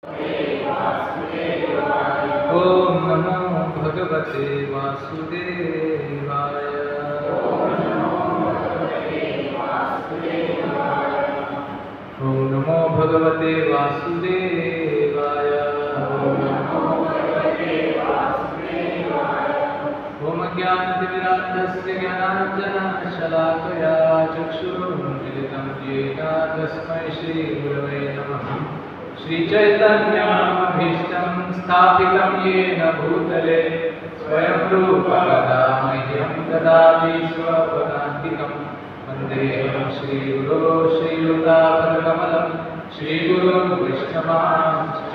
ओम नमो भगवते वासुदेवाय। ओम नमो भगवते वासुदेवाय। ओम ज्ञानतिमिरान्धस्य ज्ञानाञ्जनशलाकया चक्षुरुन्मीलितं येन तस्मै श्रीगुरवे नमः। श्रीचैतन्यमभीष्टं स्थापितं येन भूतले स्वयं रूपकदा मह्यं ददाति स्वपदान्तिकं। वन्देऽहं श्रीगुरो श्रीयुतापदकमलं श्रीगुरुं वैष्णवांश्च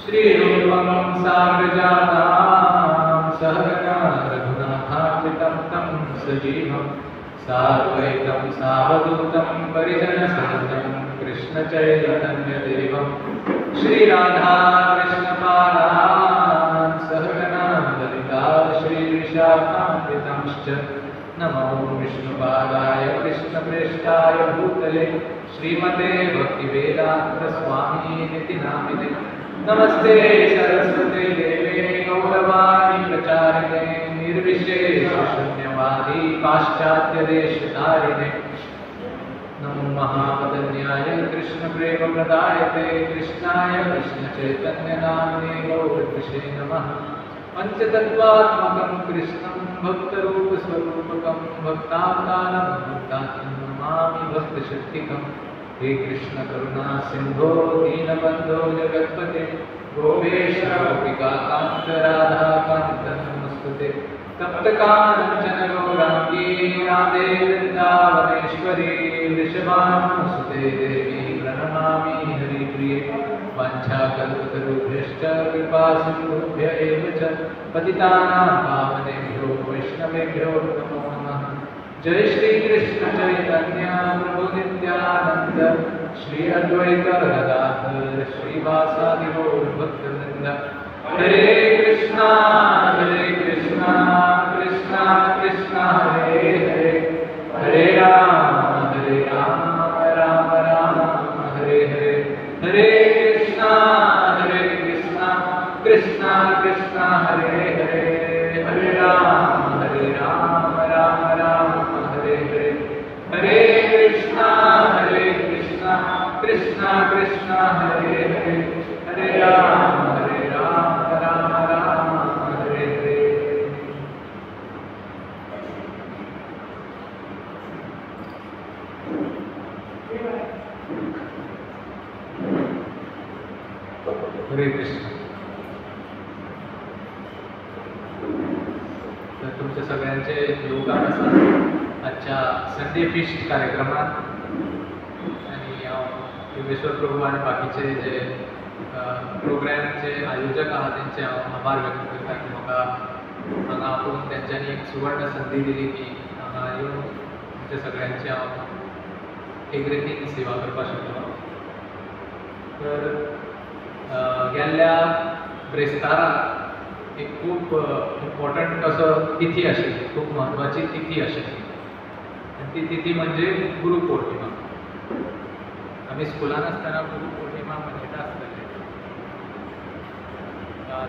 श्रीरूपं साग्रजातां सहगना रघुनाथान्वितं तं सजीवं साद्वैतं सावधूतं परिजनसहितं कृष्णचैतन्यदेवं श्रीराधा कृष्णपादान् सहगना ललिता श्रीविशाखान्वितंश्च। नमो विष्णुपादाय कृष्णप्रेष्ठाय भूतले श्रीमते भक्तिवेदान्तस्वामिनिति नामिने। नमस्ते सरस्वते देवे गौरवाणी प्रचारिणे निर्विशेषशून्यवादी पाश्चात्यदेशधारिणे। नमो महावदन्याय कृष्णप्रेमप्रदायते कृष्णाय कृष्णचैतन्यनाम्ने गौरकृष्णे नमः। पंचतत्त्वात्मकं कृष्णं भक्तरूपस्वरूपकं भक्तावतारं भक्ताख्यं नमामि भक्तशक्तिकम्। हे कृष्ण करुणा सिंधो दीनबंधो जगत्पते गोपेश गोपिकान्त राधाकान्त नमस्तुते। तप्तकाञ्चन गौराङ्गी राधे वृन्दावनेश्वरी वृषभानुसुते देवी प्रणमामि हरिप्रिये। वाञ्छाकल्पतरुभ्यश्च कृपासिन्धुभ्य एव च पतितानां पावनेभ्यो वैष्णवेभ्यो नमो नमः। जय श्री कृष्ण चैतन्य प्रभु नित्यानंद श्री अद्वैत गदाधर श्रीवासादि गौर भक्तवृंद। हरे कृष्णा कृष्णा कृष्णा हरे हरे हरे राम राम राम हरे हरे। हरे कृष्णा कृष्णा कृष्णा हरे हरे हरे राम राम राम हरे हरे। हरे कृष्णा कृष्णा कृष्णा हरे हरे हरे राम राम राम हरे हरे। हरे कृष्ण। तर तुमच्या सगळ्यांचे योगदान असं आजच्या संडे फिस्ट कार्यक्रमात आणि योगेश्वर प्रभू आणि बाकीचे जे प्रोग्रामचे आयोजक आहात त्यांचे आभार व्यक्त करता की म्हाका हांगा आपूण त्यांच्यानी एक सुवर्ण संधी दिली की हांगा येवन तुमच्या सगळ्यांची हांव एक रितीन सेवा करपाक शकलो। तर गेल्ल्या ब्रेस्ताराक एक खूप इम्पॉर्टंट असो तिथी आशिल्ली, खूप महत्वाची तिथी आशिल्ली आणि ती तिथी म्हणजे गुरुपौर्णिमा। आम्ही स्कुलान आसतना गुरुपौर्णिमा मनयता आसतले।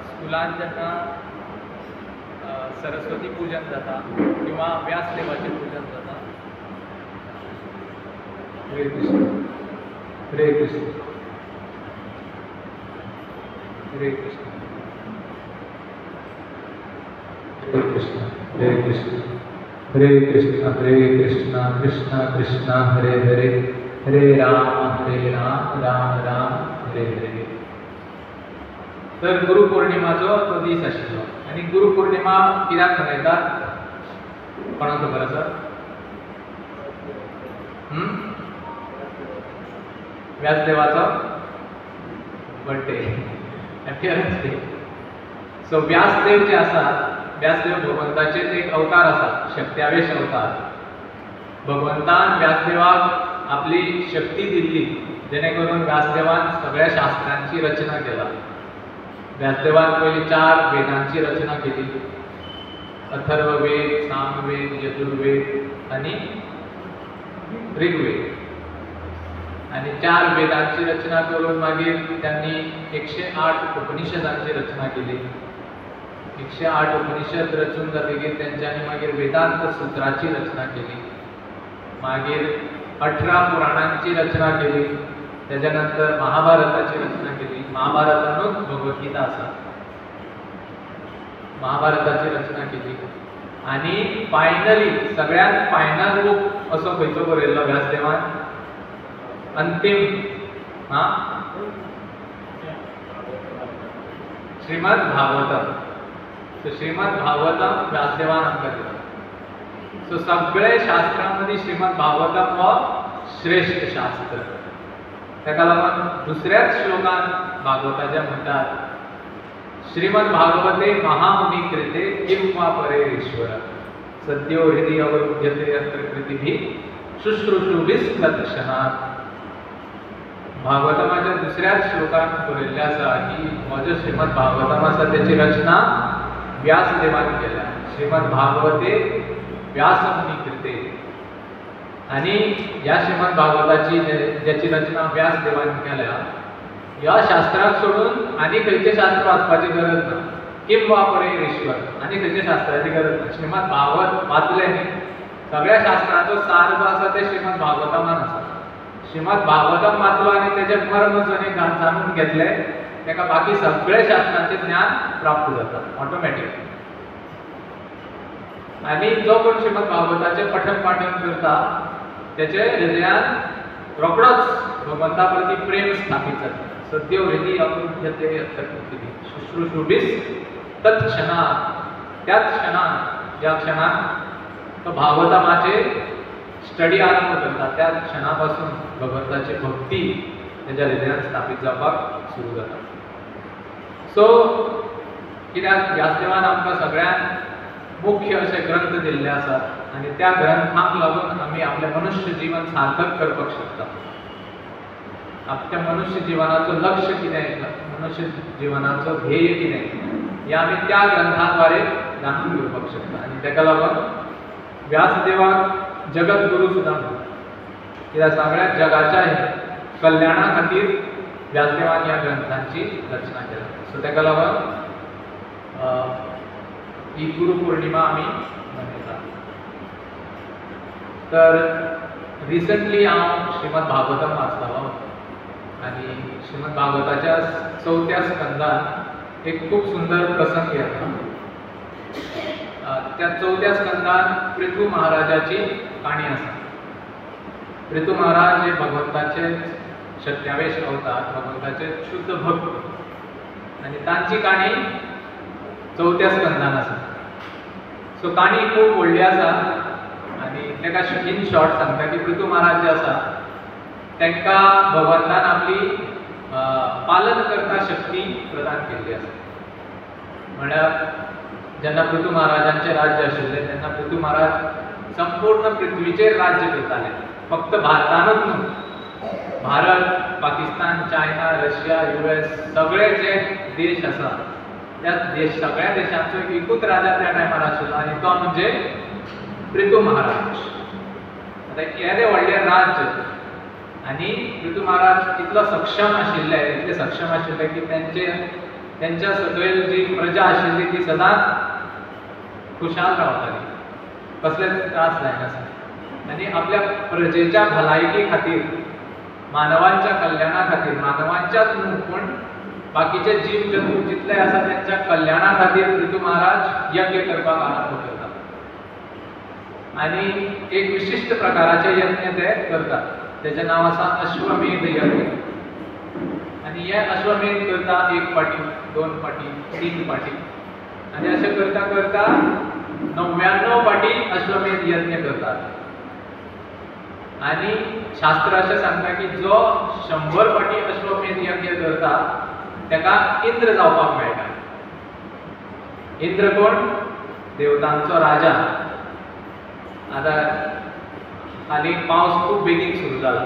स्कुलान जेन्ना सरस्वती पूजन जाता किंवा व्यासदेवाचें पूजन जाता। हरे कृष्ण हरे कृष्ण हरे कृष्ण हरे कृष्ण हरे कृष्ण हरे कृष्ण हरे कृष्ण कृष्ण कृष्ण हरे हरे हरे राम राम राम हरे हरे। तर गुरुपौर्णिमाचो तो दीस आशिल्लो आनी गुरुपौर्णिमा कित्याक मनयतात कोणाक खबर आसा? व्यासदेवाचो birthday, appearance day. So Vyasdev जे आसात, व्यासदेव भगवंताचे एक अवतार आसा, शक्त्यावेश अवतार। भगवंतान व्यासदेवाक आपली शक्ती दिल्ली जेणे करून व्यासदेवान सगळ्या शास्त्रांची रचना केला। व्यासदेवान पयली 4 वेदांची रचना केली, अथर्ववेद, सामवेद, यजुर्वेद आणि ऋग्वेद। आणि 4 वेदांची रचना करून मागीर त्यांनी 108 उपनिषदांची रचना केली. 108 उपनिषद रचून जातकीर त्यांच्यानी मागीर वेदांत सूत्राची रचना केली. मागीर 18 पुराणांची रचना केली. त्याच्यानंतर महाभारताची रचना केली. महाभारतानूच भगवद्गीता आसा. महाभारताची रचना केली आणि फायनली सगळ्यात फायनल बुक असो खंयचो बरयल्लो व्यासदेवान? अंतिम श्रीमद भागवतम. सो श्रीमद भागवतम व्यासदेवान आमकां दिलो. सो सगळे शास्त्रांमदी श्रीमद भागवतम हो श्रेष्ठ शास्त्र. ताका लागून दुसऱ्याच श्लोकान भागवताच्या म्हणटात, श्रीमद भागवते महामुनी कृते किं वा परेरीश्वर सद्यो हृदि अवरुध्यते यत्र कृतिभिः शुश्रूषुभिः तत्क्षणात्. भागवतमाच्या दुसऱ्याच श्लोकान बरयल्लें आसा की हो जो श्रीमद भागवतम आसा त्याची रचना व्यासदेवान केल्या. श्रीमद भागवते व्यासमुनी कृते. आणि या श्रीमद भागवताची ज्याची रचना व्यासदेवान केल्या, या शास्त्राक सोडून आनी खंयचें शास्त्र वाचपाची गरज ना. किं वा परेरीश्वर आनी खंयच्या शास्त्राची गरज ना. श्रीमद भागवत वाचलें न्ही, सगळ्या शास्त्राचो सार जो आसा ते श्रीमद भागवतमान आसा. श्रीमद भागवतम वाचलो आनी तेजें मर्म जाणून घेतलें, ताका बाकी सगळे शास्त्रांचें ज्ञान प्राप्त जाता ऑटोमॅटीक. आणि जो कोण श्रीमद भागवताचें पठन पाठन करता त्याचे हृदयात रोखडोच भगवंता प्रती प्रेम स्थापीत जाता. सद्यो हृदि अवरुध्यते यत्र कृतिभिः शुश्रूषुभिः तत्क्षणात्. त्याच क्षणात, ज्या क्षणात तो भागवतमाचे स्टडी आरंभ करता त्याच क्षणापासून भगवंताची भक्ती त्याच्या हृदयात स्थापीत जावपाक सुरू जाता. सो कित्याक व्यासदेवान आमकां सगळ्यांक मुख्य असे ग्रंथ दिल्ले आसात आणि त्या ग्रंथांक लागून आमी आपले मनुष्य जीवन सार्थक करपाक शकता. आपल्या मनुष्य जीवनाचो लक्ष्य कितें, मनुष्य जीवनाचो ध्येय कितें हे आमी त्या ग्रंथांद्वारे जाणून घेवपाक शकता. आणि ताका लागून व्यासदेवाक जगद्गुरू सुद्दां म्हणटात. कित्याक सगळ्या जगाच्या कल्याणा खातीर व्यासदेवान ह्या ग्रंथांची रचना केल्या. सो ताका लागून ही गुरुपौर्णिमा आम्ही मनयतात. तर रिसंटली हांव श्रीमद भागवतम वाचतालो आणि श्रीमद भागवताच्या 4थ्या स्कंदान एक खूप सुंदर प्रसंग येता. त्या 4थ्या स्कंदान पृथू महाराजाची काणी आसा. पृथू महाराज हे भगवंताचे 27 अवतार, भगवंताचे शुद्ध भक्त आणि तांची काणी 4थ्या स्कंदान आसा. सो काणी खूब व्हडली आसा आणि ताका इन शॉर्ट सांगता की पृथू महाराज जे आसा तांकां भगवंतान आपली पालन करता शक्ती प्रदान केल्ली आसा. म्हळ्यार जेन्ना पृथू महाराजांचें राज्य आशिल्लें तेन्ना पृथू महाराज संपूर्ण पृथ्वीचेर राज्य करताले. फक्त भारतानूच न्हू, Bharat, Pakistan, China, Russia, US सगळे जे देश आसा त्या सगळ्या देशांचो एकूच राजा त्या टायमार आशिल्लो आणि तो म्हणजे पृथू महाराज. आता येदे व्हडले राज्य आणि पृथू महाराज इतलो सक्षम आशिल्ले, इतले सक्षम आशिल्ले की त्यांच्या सकयल जी प्रजा आशिल्ली ती सदांच खुशाल रावताली, कसलेच त्रास जायनासले. आणि आपल्या प्रजेच्या भलायकी खातीर, मानवांच्या कल्याणा खातीर, मानवांच्याच न्हू पूण बाकीचे जीव जंतू जितले आसा त्यांच्या कल्याणा खातीर पृथू महाराज यज्ञ करपाक आरंभ करतात. आणि एक विशिष्ट प्रकाराचे यज्ञ ते करतात. त्याचे नाव आसा अश्वमेध यज्ञ. आणि हे अश्वमेध करता 1 फावटी, 2 फावटी, 3 फावटी आणि अशें करता करता 99 फावटी अश्वमेध यज्ञ करतात. आणि शास्त्र अशें सांगता की जो 100 फावटी अश्वमेध यज्ञ करता ताका इंद्र जावपाक मेळटा. इंद्र कोण? देवतांचो राजा. आता हालीं पावस खूब बेगीन सुरू जाला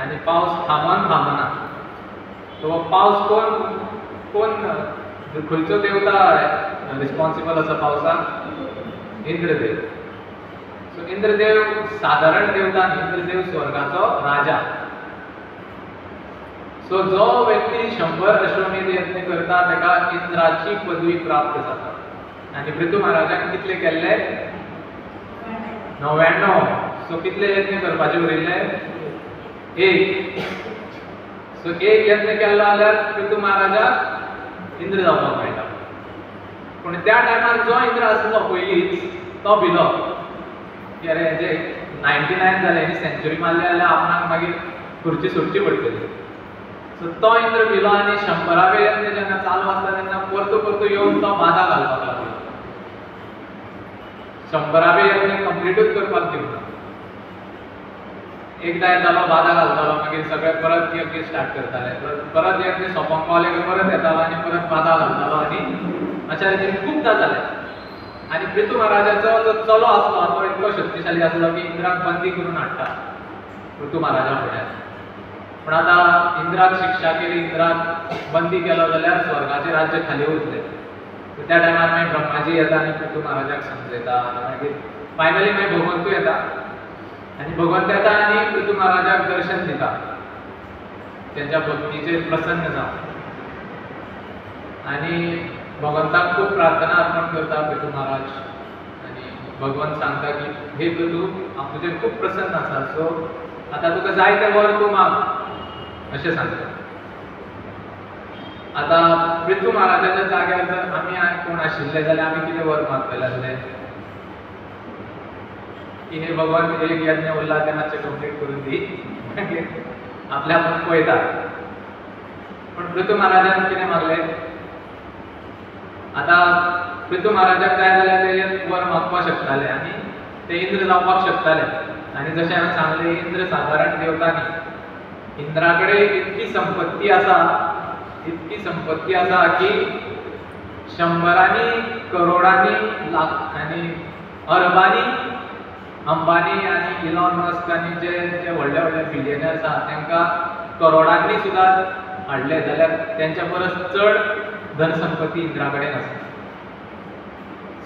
आनी पावस थांबना. तो पावस कोण खंयचो देवता रिस्पॉन्सिबल आसा पावसाक? इंद्रदेव. सो इंद्रदेव साधारण देवता न्ही, इंद्रदेव स्वर्गाचो राजा. सो जो व्यक्ती 100 अश्वमेध यत्न करता ताका इंद्राची पदवी प्राप्त जाता. आनी पृथू महाराजान कितले केल्ले? 99. सो कितले यत्न करपाचे उरयले? 1. सो 1 यत्न केल्लो जाल्यार पृथू महाराजाक इंद्र जावपाक मेळटा. पूण त्या टायमार जो इंद्र आसलो पयलींच तो भिलो की अरे हेजे 99 जाले, आनी सेंच्युरी मारली जाल्यार आपणाक मागीर खुर्ची सोडची पडटली. सो तो इंद्र भिलो आनी 100वें यत्न जेन्ना चालू आसता तेन्ना परतो परतो येवन तो बाधा घालपाक लागलो. 100वें यत्न कंप्लीटूच करपाक दिवना. एकदा येतालो बाधा घालतालो, मागीर सगळे परत यज्ञ स्टार्ट करताले, परत यज्ञ सोंपोंक पावले की परत येतालो आनी परत बाधा घालतालो आनी अशा रितीन खूबदां जालें. आनी पृथू महाराजाचो जो चलो आसलो तो इतलो शक्तिशाली आसलो की इंद्राक बंदी करून हाडटा पृथू महाराजा फुड्यान. पूण आतां इंद्राक शिक्षा केली, इंद्राक बंदी केलो जाल्यार स्वर्गाचें राज्य खाली उरतलें. त्या टायमार मागीर ब्रह्माजी येता आनी पृथू महाराजाक समजयता. मागीर फायनली मागीर भगवंतूय येता आनी भगवंत येता आनी पृथू महाराजाक दर्शन दिता, तेंच्या भक्तीचेर प्रसन्न जावन. आनी भगवंताक खूब प्रार्थना अर्पण करता पृथू महाराज. आनी भगवंत सांगता की हे पृथू हांव तुजेर खूब प्रसन्न आसा, सो आतां तुका जाय तें वर तूं माग, अशें सांगता. आतां पृथू महाराजाच्या जाग्यार जर आमी कोण आशिल्ले जाल्यार आमी कितें वर मागतले आसले की हे भगवान एक यज्ञ उरला तें मातशें कंप्लीट करून दी, मागीर आपल्या आपूण पळयता. पूण पृथू महाराजान कितें मागलें? आतां पृथू महाराजाक जाय जाल्यार ते वर मागपाक शकताले आनी ते इंद्र जावपाक शकताले. आनी जशें हांवें सांगलें, इंद्र सादारण देवता न्ही. इंद्रा कडेन इतकी संपत्ती आसा, इतकी संपत्ती आसा की 100 करोडांनी लाख आनी अरबांनी अंबानी आनी इलॉन मस्क आनी जे व्हडले व्हडले बिलियनर्स आसा तांकां करोडांनी सुद्दां हाडले जाल्यार तेंच्या परस चड धनसंपत्ती इंद्रा कडेन आसा.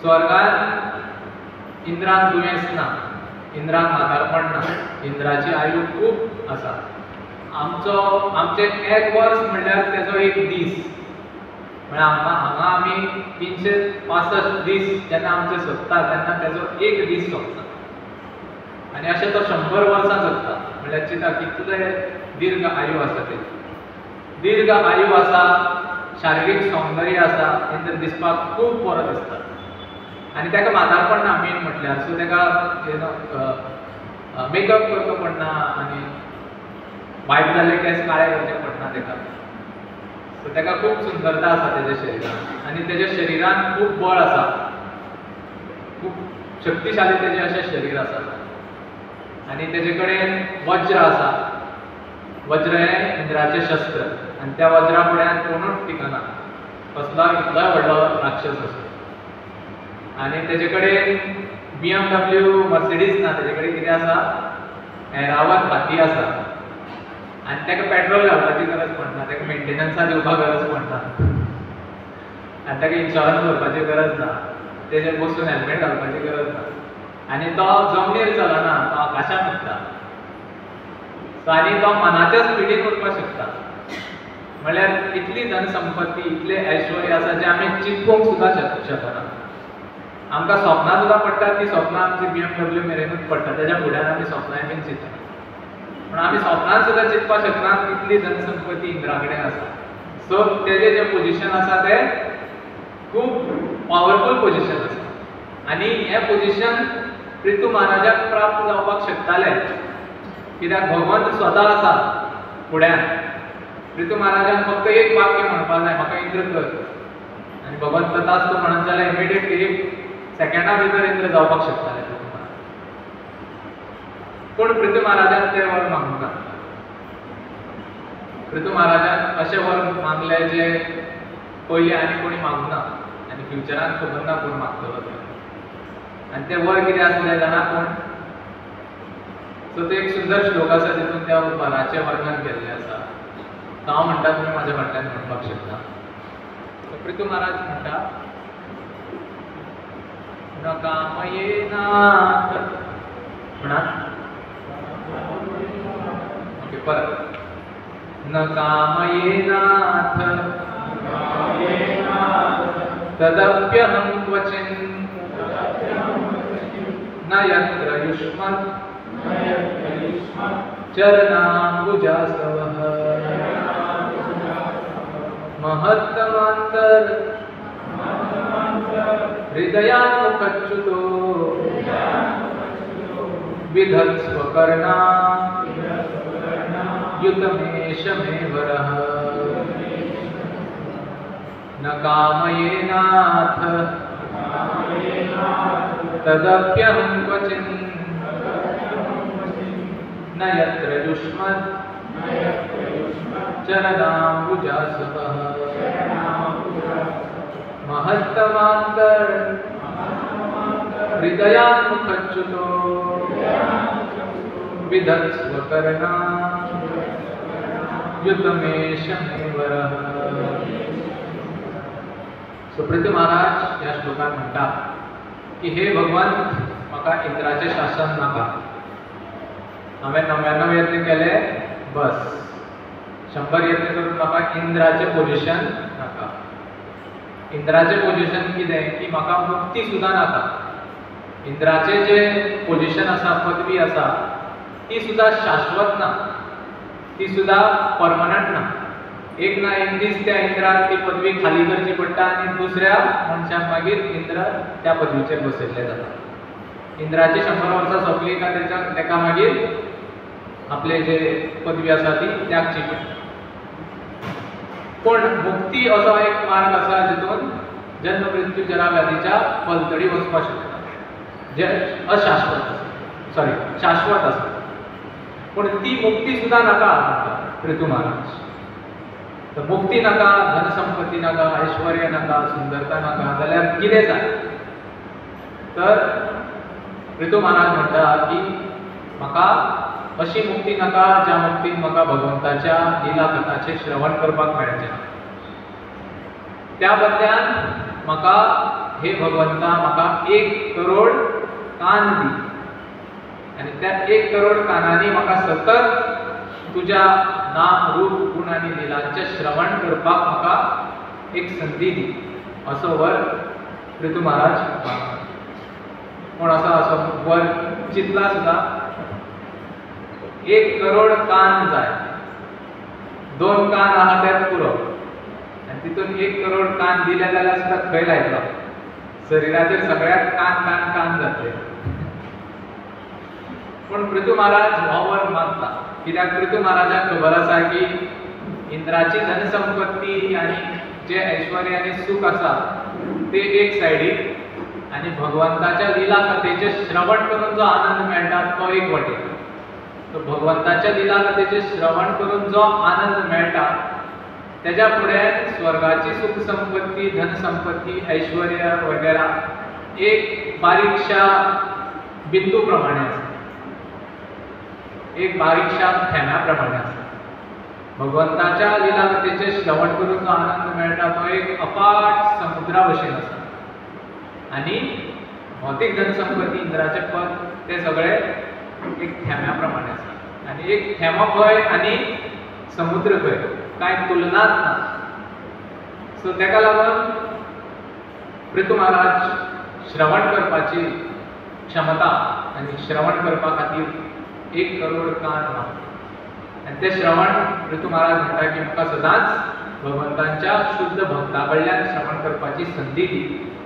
स्वर्गांत इंद्राक दुयेंस ना, इंद्राक म्हातारपण ना, इंद्राची आयू खूब आसा. आमचें 1 वर्स म्हणल्यार तेजो 1 दीस. म्हळ्यार हांगा आमी 365 दीस जेन्ना आमचे सोंपता तेन्ना तेजो 1 दीस सोंपता. आनी अशें तो 100 वर्सां जगता. म्हळ्यार चिंता कितले दीर्घ आयू आसा ते. दीर्घ आयू आसा, शारिरीक सौंदर्य आसा, इंद्र दिसपाक खूब बरो दिसता. आनी ताका म्हातारपण ना मेन म्हटल्यार. सो ताका मेकअप करचो पडना आनी वायट जाल्ले केस काळे करचे पडना ताका. सो ताका खूब सुंदरता आसा तेज्या शरिरान. आनी तेज्या शरिरान खूब बळ आसा, खूब शक्तिशाली तेजें अशें शरीर आसा. आनी तेजे कडेन वज्र आसा. वज्र हें इंद्राचें शस्त्र आनी त्या वज्रा फुड्यान कोणूच टिकना, कसलोय कितलोय व्हडलो राक्षस आसूं. आनी तेजे कडेन BMW मर्सिडीज ना, तेजे कडेन कितें आसा? एरावत हाती आसा. आनी ताका पेट्रोल घालपाची गरज पडना, ताका मेंटेनन्सा दिवपाक गरज पडना, आनी ताका इन्शुरन्स भरपाची गरज ना, तेजेर बसून हेल्मेट घालपाची गरज ना. आनी तो जमनीर चलना, तो आकाशांत उडटा. आनी तो मनाच्या स्पिडीन उडपाक शकता. म्हळ्यार इतली धनसंपत्ती, इतले ऐश्वर्य आसा जे आमी चिंतूंक सुद्दां शकना. आमकां स्वप्नां सुद्दां पडटात, ती स्वप्नां आमची BMW मेरेनूच पडटा, तेज्या फुड्यान आमी स्वप्नांय बीन चिंततात. पूण आमी स्वप्नांत सुद्दां चिंतपाक शकना तितली धनसंपत्ती इंद्रा कडेन आसा. सो तेजें जें पोजिशन आसा तें खूब पावरफूल पोजिशन आसा. आनी हें पोजिशन पृथू महाराजाक प्राप्त जावपाक शकतालें कित्याक भगवंत स्वता आसा फुड्यान. पृथू महाराजान फक्त एक वाक्य म्हणपाक जाय, म्हाका इंद्र कर, आनी भगवंत तथास्तु म्हणत जाल्यार इमिडिएटली 1 सेकंडा भितर इंद्र जावपाक शकताले. पूण पृथू महाराजान तें वर मागूंक ना. पृथू महाराजान अशें वर मागलें जे पयलीं आनी कोणी मागूंक ना आनी फ्युचरान खबर ना कोण मागतलो तें. आनी तें वर कितें आसलें जाणा कोण? सो ते एक सुंदर श्लोक आसा तितून त्या वराचें वर्णन केल्लें आसा. तो हांव म्हणटा, तुमी म्हाज्या फाटल्यान म्हणपाक शकता. सो पृथू महाराज म्हणटा, न कामयेनाथ म्हणा. ओके, परत. न कामयेनाथ तदप्यहं क्वचिन् न यत्र युष्मत् चरणाम्बुजासवः महत्तमान्तर हृदयान्मुखच्युतो विधत्स्वकर्णा युतमेषमेवरः न कामयेनाथ तदप्यहं क्वचिन् न यत्र युष्मत् चरणाम्बुजासवः महत्तमान्तर हृदयान्मुखच्युतो विधत्स्वकर्णा युतमेषमेवरः. सुप्रतीव महाराज या श्लोकात म्हणतात की हे भगवंत म्हाका इंद्राचे शासन नाका. हांवें 99 यत्न केले बस, 100 यत्न करून म्हाका इंद्राचे पोजिशन नाका. इंद्राचे पोजिशन कितें की म्हाका मुक्ती सुद्दां नाका. इंद्राचे जे पोजिशन आसा, पदवी आसा, ती सुद्दां शाश्वत ना, ती सुद्दां परमनंट ना. एक ना एक दीस त्या इंद्राक ती पदवी खाली करची पडटा आनी दुसऱ्या मनशाक मागीर इंद्र त्या पदवीचेर बसयल्ले जाता. इंद्राची 100 वर्सां सोंपली काय तेका मागीर आपले जे पदवी आसा ती त्यागची पडटा. पण मुक्ती असो एक मार्ग आसा जितून जन्म मृत्यू जरा व्याधीच्या पलतडी वचपाक शकता, जे अशाश्वत आसा, शाश्वत आसा. पण ती मुक्ती सुद्दां नाका पृथू महाराज. तर मुक्ती नाका, धनसंपत्ती नाका, ऐश्वर्य नाका, सुंदरता नाका, जाल्यार कितें जाय? तर पृथू महाराज म्हणटा की म्हाका अशी मुक्ती नाका ज्या मुक्तीन म्हाका भगवंताच्या लिला कथाचे श्रवण करपाक मेळचें. त्या बदल्यान म्हाका हे भगवंता म्हाका 1 करोड कान दी आनी त्या 1 करोड कानांनी म्हाका सतत तुज्या नाम रूप गुण आनी लिलांचे श्रवण करपाक म्हाका एक संधी दी, असो वर पृथू महाराज मागता. पूण असो वर चिंतला सुद्दां 1 करोड कान जाय. 2 कान आहा तेच पुरो, आनी तितून 1 करोड कान दिले जाल्यार सुद्दां खंय लायतलो? शरिराचेर सगळ्याक कान कान कान जातले. पण पृथू महाराज हो वर मागता कित्याक पृथू महाराजाक खबर आसा की इंद्राची धनसंपत्ती आनी जे ऐश्वर्य आनी सुख आसा ते एक सायडीक आनी भगवंताच्या लिला कथेचे श्रवण करून जो आनंद मेळटा तो एक वाटेक. तो भगवंताच्या लिला कथेचे श्रवण करून जो आनंद मेळटा तेज्या फुडें स्वर्गाची सुख संपत्ती, धनसंपत्ती, ऐश्वर्य वगैरा एक बारीकशा बिंदू प्रमाणे आसा, एक बारीकशा थेंब्या प्रमाणे आसा. भगवंताच्या लिला कथेचे श्रवण करून जो आनंद मेळटा तो एक अपाट समुद्रा भशेन आसा. आनी भौतीक धनसंपत्ती, इंद्राचे पद ते सगळे एक थेंब्या प्रमाणे आसा. आनी एक थेंबो खंय आनी समुद्र खंय, कांय तुलनाच ना. सो तेका लागून पृथू महाराज श्रवण करपाची क्षमता आनी श्रवण करपा खातीर 1 करोड कान मागता. आनी ते श्रवण पृथू महाराज म्हणटा की म्हाका सदांच भगवंताच्या शुद्ध भक्ता कडल्यान श्रवण करपाची संधी दी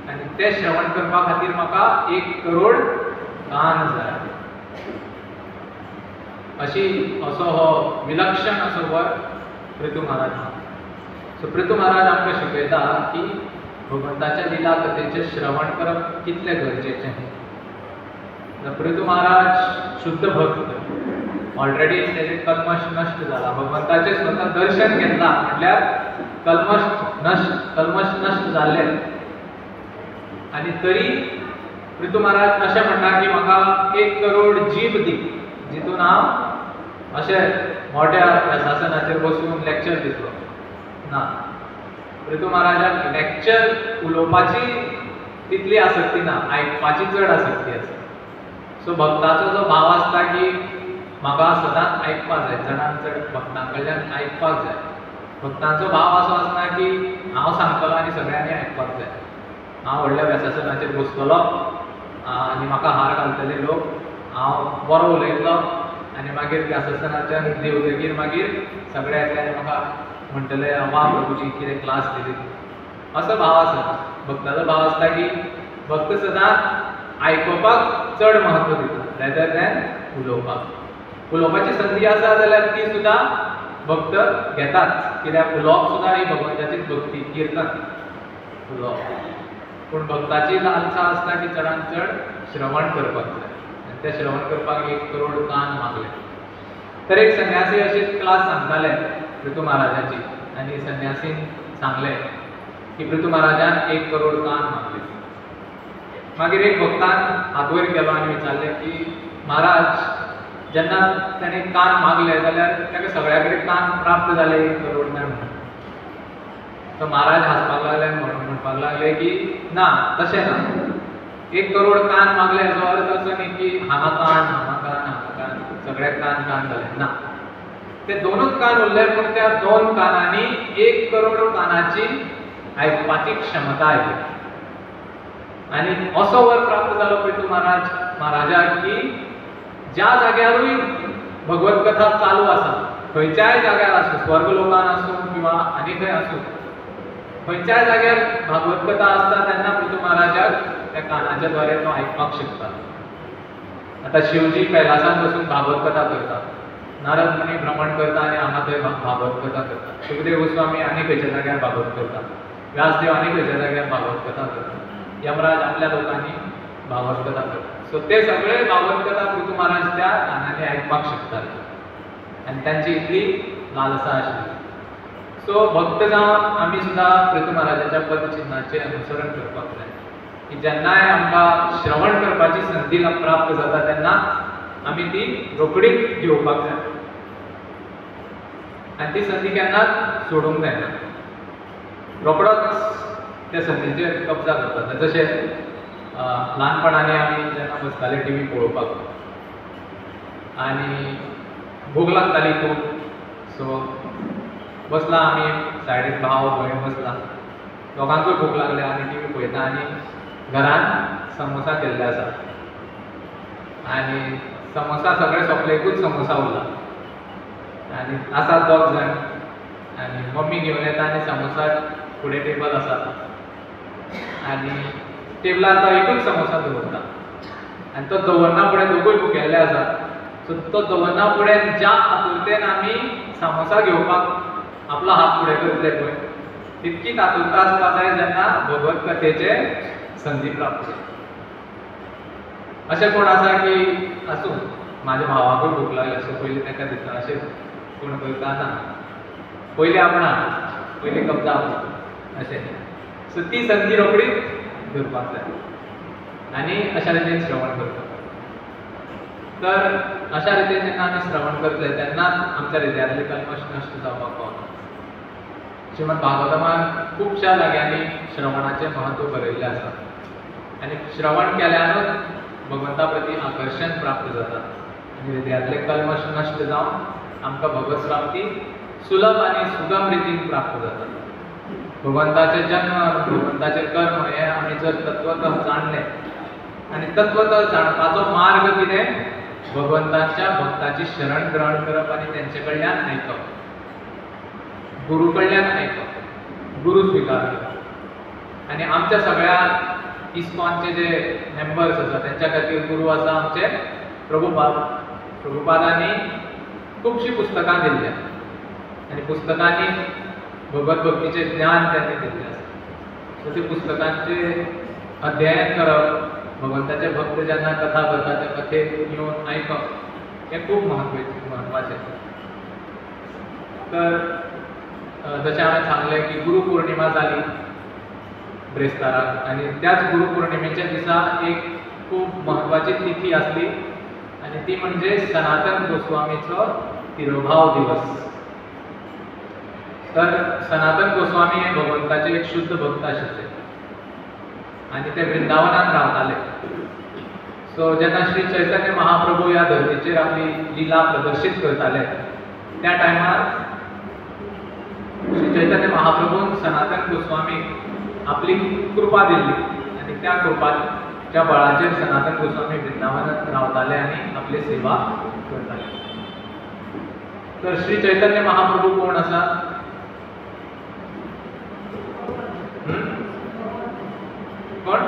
आनी ते श्रवण करपा खातीर म्हाका 1 करोड कान जाय. असो हो विलक्षण असो वर पृथू महाराज मागता. सो पृथू महाराज आमकां शिकयता की भगवंताच्या लिला कथेचे श्रवण करप कितले गरजेचें. पृथू महाराज शुद्ध भक्त, ऑलरेडी तेजे कल्मश नश्ट जाला, भगवंताचे स्वता दर्शन घेतला म्हटल्यार कल्मश नश्ट जाल्ले. आनी तरी पृथू महाराज अशें म्हणटा की म्हाका 1 करोड जीब दी जितून हांव अशें मोठ्या व्यासासनाचेर बसून लेक्चर दितलो ना. पृथू महाराजाक लेक्चर उलोवपाची तितली आसक्ती ना, आयकपाची चड आसक्ती आसा. सो भक्ताचो जो भाव आसता की म्हाका सदांच आयकपाक जाय, चडांत चड भक्तां कडल्यान आयकपाक जाय. भक्तांचो भाव असो आसना की हांव सांगतलो आनी सगळ्यांनी आयकपाक जाय. हांव व्हडल्या व्यासासनाचेर बसतलो आनी म्हाका हार घालतले लोक, हांव बरो उलयतलो आनी मागीर व्यासासनाच्यान देंवतकीर मागीर सगळे येतले आनी म्हाका म्हणटले वा प्रभूजी कितें क्लास दिली. असो भाव आसना. भक्ताचो भाव आसता की भक्त सदांच आयकपाक चड महत्व दिता रेदर दॅन उलोवपाक. उलोवपाची संदी आसा जाल्यार ती सुद्दां भक्त घेतात, कित्याक उलोवप सुद्दां ही भगवंताचीच भक्ती, किर्तन उलोवप. पूण भक्ताची लालसा आसता की चडांत चड श्रवण करपाक जाय आनी तें श्रवण करपाक 1 करोड कान मागले. तर एक संन्यासी अशीच क्लास सांगताले पृथू महाराजाची आनी संन्यासीन सांगलें की पृथू महाराजान 1 करोड कान मागले. मागीर एक भक्तान हात वयर केलो आनी विचारलें की महाराज जेन्ना ताणें कान मागले जाल्यार ताका सगळ्या कडेन कान प्राप्त जाले 1 करोड ना म्हणून. तो महाराज हांसपाक लागले आनी म्हणपाक लागले की ना तशें ना, 1 करोड कान मागले हाचो अर्थ असो न्ही की हांगा कान हांगा कान सगळे कान कान जाले ना. ते दोनूच कान उरले पूण त्या 2 कानांनी 1 करोड कानाची आयकपाची क्षमता आयली. आनी असो वर प्राप्त जालो पृथू महाराजाक की ज्या जाग्यारूय भगवत कथा चालू आसा, खंयच्याय जाग्यार आसूं, स्वर्ग लोकान आसूं किंवा आनी खंय आसूं, खंयच्याय जाग्यार भागवत कथा आसता तेन्ना पृथू महाराजाक त्या कानाच्या द्वारे तो आयकपाक शकता. आतां शिवजी कैलासान बसून भागवत कथा करता, नारद मुनी भ्रमण करता आनी हांगा थंय भागवत कथा करता, सुखदेव गोस्वामी आनी खंयच्या जाग्यार भागवत करता, व्यासदेव आनी खंयच्या जाग्यार भागवत कथा करता, यमराज आपल्या लोकांनी भागवत कथा करता. सो ते सगळे भागवत कथा पृथू महाराज त्या कानांनी आयकपाक शकताले आनी तांची इतली लालसा आशिल्ली. सो भक्त जावन आमी सुद्दां पृथू महाराजाच्या पदचिन्हाचें अनुसरण करपाक जाय की जेन्नाय आमकां श्रवण करपाची संदी प्राप्त जाता तेन्ना आमी ती रोखडीच घेवपाक जाय आनी ती संदी केन्नाच सोडूंक जायना. रोखडोच त्या संदीचेर कब्जा करता. जशें ल्हानपणांनी आमी जेन्ना बसताले टी व्ही पळोवपाक आनी भूक लागताली खूब, सो बसला आमी सायडीक भाव भयण बसला, दोगांकूय भूक लागले आनी टी व्ही पळयता आनी घरान समोसा केल्ले आसा आनी समोसा सगळे सोंपले, एकूच समोसा उरला आनी आसात 2 जाण आनी मम्मी घेवन येता आनी समोसा फुडें टेबल आसा आनी टेबलार तो एकूच समोसा दवरता आनी तो दवरना फुडें दोगूय भुकेल्ले आसा. सो तो दवरना फुडें ज्या आतुरतेन आमी समोसा घेवपाक आपलो हात फुडें करतले पळय, तितकीच आतुरता आसपाक जाय जेन्ना भगवत कथेचे संदी प्राप्त जाता. अशें कोण आसा की आसूं म्हाज्या भावाकूय भूक लागली सो पयलीं ताका दिता, अशें कोण करता ना, पयलीं आपणा पयलीं कब्जा अशें. सो ती संदी रोखडीच करपाक जाय आनी अशा रितीन श्रवण करता. तर अशा रितीन जेन्ना आमी श्रवण करतले तेन्नाच आमच्या हृदयांतले कल्मश नश्ट जावपाक पावता. श्रीमद भागवतमान खुबश्या जाग्यांनी श्रवणाचें म्हत्व बरयल्लें आसा आनी श्रवण केल्यानूच भगवंता प्रती आकर्शण प्राप्त जाता आनी हृदयांतले कल्मश नश्ट जावन आमकां भगवत प्राप्ती सुलभ आनी सुगम रितीन प्राप्त जाता. भगवंताचे जन्म भगवंताचे कर्म हे आमी जर तत्वतः जाणले आनी तत्वतः जाणपाचो मार्ग कितें, भगवंताच्या भक्ताची शरण ग्रहण करप आनी तेंचे कडल्यान आयकप, गुरू कडल्यान आयकप, गुरू स्विकार करप. आनी आमच्या सगळ्या इस्कॉनचे जे मेंबर्स आसा तेंच्या खातीर गुरू आसा आमचे प्रभुपाद. प्रभुपादांनी खुबशीं पुस्तकां दिल्लीं आनी पुस्तकांनी भगवत भक्तीचे ज्ञान त्यांनी दिल्लें आसा. सो ती पुस्तकांचे अध्ययन करप, भगवंताचे भक्त जेन्ना कथा करता त्या कथेक येवन आयकप हें खूब म्हत्वाचें. तर जशें हांवें सांगलें की गुरू पौर्णिमा जाली ब्रेस्ताराक आनी त्याच गुरू पौर्णिमेच्या दिसा एक खूब म्हत्वाची तिथी आसली आनी ती म्हणजे सनातन गोस्वामीचो तिरोभाव दिवस. तर सनातन गोस्वामी हे भगवंताचे एक शुद्ध भक्त आशिल्ले आनी ते वृंदावनान रावताले. सो जेन्ना श्री चैतन्य महाप्रभू ह्या धर्तीचेर आपली लिला प्रदर्शीत करताले त्या टायमार श्री चैतन्य महाप्रभून सनातन गोस्वामीक आपली कृपा दिल्ली आनी त्या कृपाच्या बळाचेर सनातन गोस्वामी वृंदावनात रावताले आनी आपली सेवा करताले. तर श्री चैतन्य महाप्रभू कोण आसा? कोण?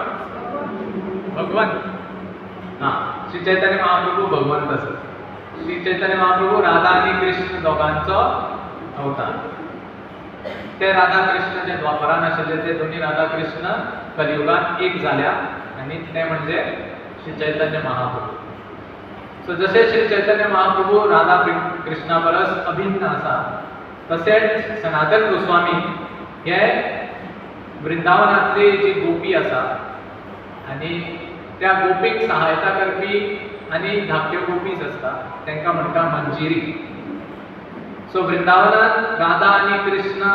भगवंत. हां, श्री चैतन्य महाप्रभू भगवंत आसा. श्री चैतन्य महाप्रभू राधा आनी कृष्ण दोगांचो अवतार. ते राधा कृष्ण जे द्वापरान आशिल्ले ते दोन्ही राधा कृष्ण कलियुगात एक जाल्या आनी ते म्हणजे श्री चैतन्य महाप्रभू. सो जसे श्री चैतन्य महाप्रभू राधा कृष्णा परस अभिन्न आसा तसेच सनातन गोस्वामी हे वृंदावनातली जी गोपी आसा आनी त्या गोपीक सहायता करपी आनी धाकट्यो गोपीज आसता तांकां म्हणटा मंजिरी. सो वृंदावनात राधा आनी कृष्ण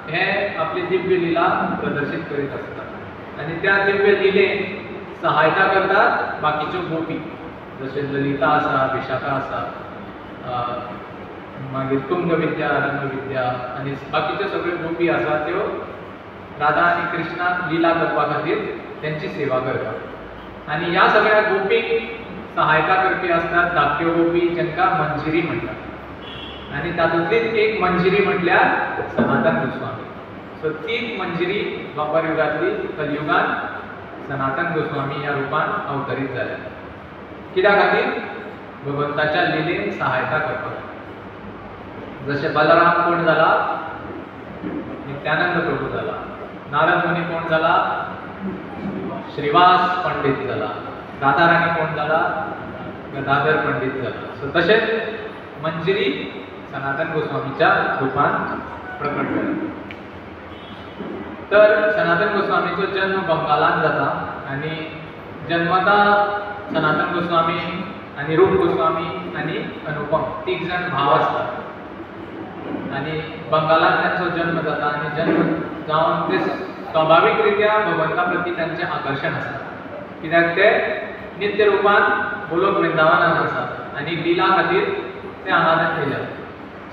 हे आपली दिव्य लीला प्रदर्शीत करीत आसतात आनी त्या दिव्य लिलेन सहायता करतात बाकीच्यो गोपी जशे ललिता आसा, विशाखा आसा, मागीर तुंग विद्या, रंग विद्या आनी बाकीच्यो सगळ्यो गोपी आसा त्यो राधा आनी कृष्णाक लीला करपा खातीर त्यांची सेवा करतात. आनी ह्या सगळ्या गोपीक सहायता करपी आसतात धाकट्यो गोपी जांकां मंजिरी म्हणटात. आनी तातूंतलीच एक मंजिरी म्हटल्यार सनातन गोस्वामी. सो तीच मंजिरी द्वापर युगांतली कलियुगांत सनातन गोस्वामी ह्या रुपान अवतरीत जाल्या. कित्या खातीर? भगवंताच्या लिलेन सहायता करपाक. जशे बलराम कोण जाला? नित्यानंद प्रभू जाला. नारद मुनी कोण जाला? श्रीवास पंडित जाला. राधाराणी कोण जाला? गदाधर पंडित जाला. सो तशेंच मंजिरी सनातन गोस्वामीच्या रुपान प्रकट जाली. तर सनातन गोस्वामीचो जन्म बंगालान जाता आनी जन्मता सनातन गोस्वामी आनी रूप गोस्वामी आनी अनुपम तीग जाण भाव आसतात आनी बंगालात तांचो जन्म जाता आनी जन्म जावन ते स्वाभावीक रित्या भगवंता प्रती तांचें आकर्शण आसता कित्याक ते नित्य रुपान गोलोक वृंदावनांत आसात आनी लिला खातीर ते हांगा केल्या.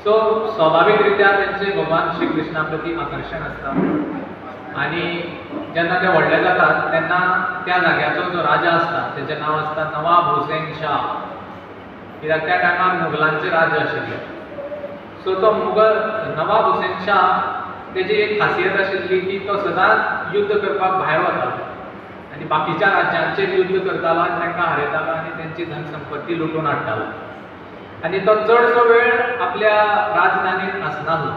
सो स्वाभावीक रित्या तांचें भगवान श्री कृष्णा प्रती आकर्शण आसता आनी जेन्ना ते व्हडले जातात तेन्ना त्या जाग्याचो जो राजा आसता तेचें नांव आसता नवाब हुसेन शाह कित्याक त्या टायमार मुघलांचें राज्य आशिल्लें. सो तो मुघल नवाब हुसेन शाह तेजी एक खासियत आशिल्ली की तो सदांच युद्ध करपाक भायर वतालो आनी बाकीच्या राज्यांचेर युद्ध करतालो आनी तांकां हारयतालो आनी तेंची धन संपत्ती लुटून हाडटालो आनी तो चडसो वेळ आपल्या राजधानीत आसनासलो.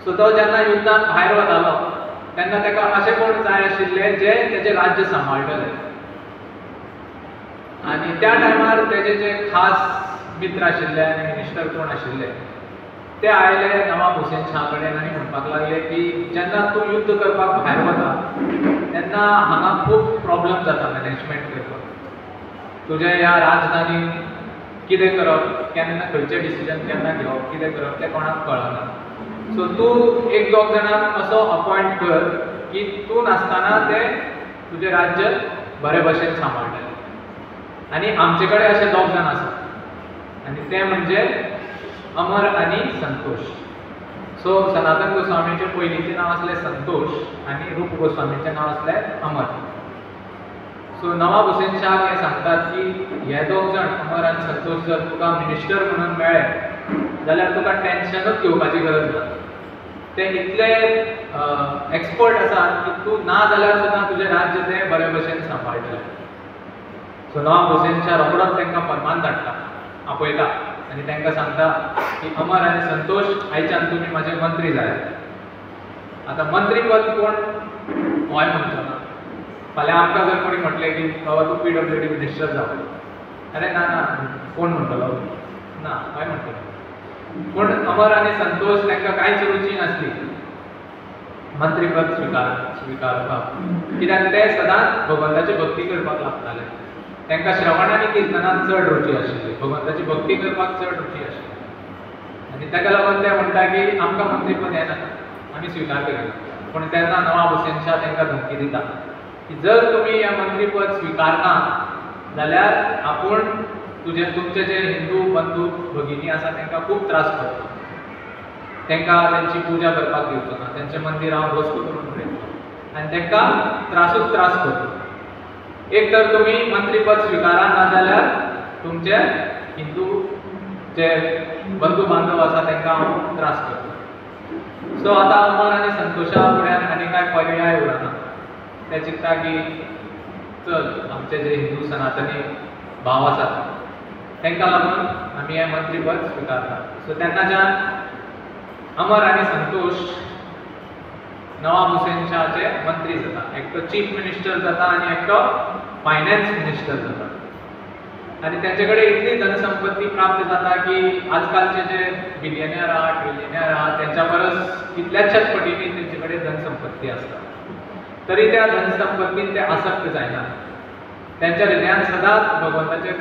सो तो जेन्ना युद्धांत भायर वतालो तेन्ना ताका अशें कोण जाय आशिल्ले जे तेजें राज्य सांबाळटले आनी त्या टायमार तेजे जे खास मित्र आशिल्ले आनी मिनिस्टर कोण आशिल्ले ते आयले नवाब हुसेन शाह कडेन आनी म्हणपाक लागले की जेन्ना तूं युद्ध करपाक भायर वता तेन्ना हांगा खूब प्रॉब्लम जाता मॅनेजमेंट करपाक. तुजें ह्या राजधानीन कितें करप, केन्ना खंयचें डिसिजन केन्ना घेवप, कितें करप तें कोणाक कळना. सो तूं एक दोग जाणांक असो अपॉयंट कर की तूं नासतना ते तुजें राज्य बरे भशेन सांबाळटले. आनी आमचे कडेन अशे दोग जाण आसात आनी ते म्हणजे अमर आनी संतोष. सो सनातन गोस्वामीचें पयलींचें नांव आसलें संतोष आनी रूप गोस्वामीचें नांव आसलें अमर. सो नवाब हुसेन शाह हे सांगतात की हे दोग जाण अमर आनी संतोष जर तुका मिनिस्टर म्हणून मेळ्ळे जाल्यार तुका टेन्शनूच घेवपाची गरज ना. ते इतले एक्सपर्ट आसात की तूं ना जाल्यार सुद्दां तुजें राज्य ते बरे भशेन सांबाळटले. सो नवाब हुसेन शाह रोखडोच तांकां फर्मान धाडटा, आपयता आनी तांकां सांगता की अमर आनी संतोष आयच्यान तुमी म्हाजे मंत्री जायात. आतां मंत्री पद कोण हय म्हणचो ना. फाल्यां आमकां जर कोणी म्हटलें की बाबा तूं PWD मिनिस्टर जावं, अरे ना ना कोण म्हणटलो ना हय म्हणटलो. पूण अमर आनी संतोष तांकां कांयच रुची नासली मंत्रीपद स्विकारपाक कित्याक ते सदांच भगवंताची भक्ती करपाक लागताले. तांकां श्रवण आनी किर्तनांत चड रुची आशिल्ली, भगवंताची भक्ती करपाक चड रुची आशिल्ली आनी ताका लागून ते म्हणटा की आमकां मंत्रीपद येना आमी स्विकार करिना. पूण तेन्ना नवाब हुसेन शाह तांकां धमकी दिता की जर तुमी हें मंत्रीपद स्विकारना जाल्यार आपूण तुमचे जे हिंदू बंधू भगिनी आसा तांकां खूब त्रास करता, तांकां त्यांची पुजा करपाक दिवचो ना, तेंचे मंदिर हांव ध्वस्त करून उडयतलो आनी तांकां त्रासूच त्रास करता. एक तर तुमी मंत्रीपद स्विकारा ना जाल्यार तुमचे हिंदू जे बंधू बांधव आसा तांकां हांव त्रास करता. सो आतां अमर आनी संतोशा फुड्यान आनी कांय पर्याय उरना. ते चिंतता की चल आमचे जे हिंदू सनातनी भाव आसात तांकां लागून आमी हें मंत्रीपद स्विकारता. सो तेन्नाच्यान अमर आनी संतोष नवाब हुसेन शाहचे मंत्री जाता. एकटो चीफ मिनिस्टर जाता आनी एकटो फायनान्स मिनिस्टर जाता. आनी तेंचे कडेन इतली धनसंपत्ती प्राप्त जाता की आजकालचे जे बिलियनियर आहा ट्रिलियनियर आहा तेंच्या परस कितल्याशाच पटींनी तेंचे कडेन धनसंपत्ती आसता. तरी त्या धनसंपत्तीन ते आसक्त जायना. तेंच्या हृदयान सदांच भगवंताचे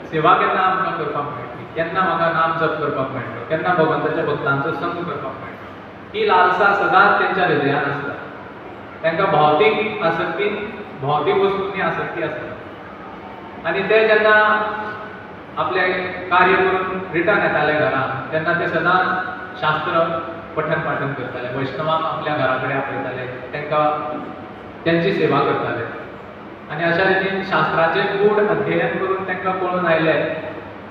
सेवा केन्ना आमकां करपाक मेळटली, केन्ना म्हाका नाम जप करपाक मेळटलो, केन्ना भगवंताच्या भक्तांचो संग करपाक मेळटलो, ही लालसा सदांच तेंच्या हृदयान आसता. तांकां भौतीक आसक्तीन भौतीक वस्तूंनी आसक्ती आसता. आनी ते जेन्ना आपले कार्य करून रिटर्न येताले घरांत तेन्ना ते सदांच शास्त्र पठन पाठन करताले, वैष्णवांक आपल्या घरा कडेन आपयताले, तांकां त्यांची सेवा करताले. आनी अशा रितीन शास्त्राचें गूढ अध्ययन करून तांकां कळून आयलें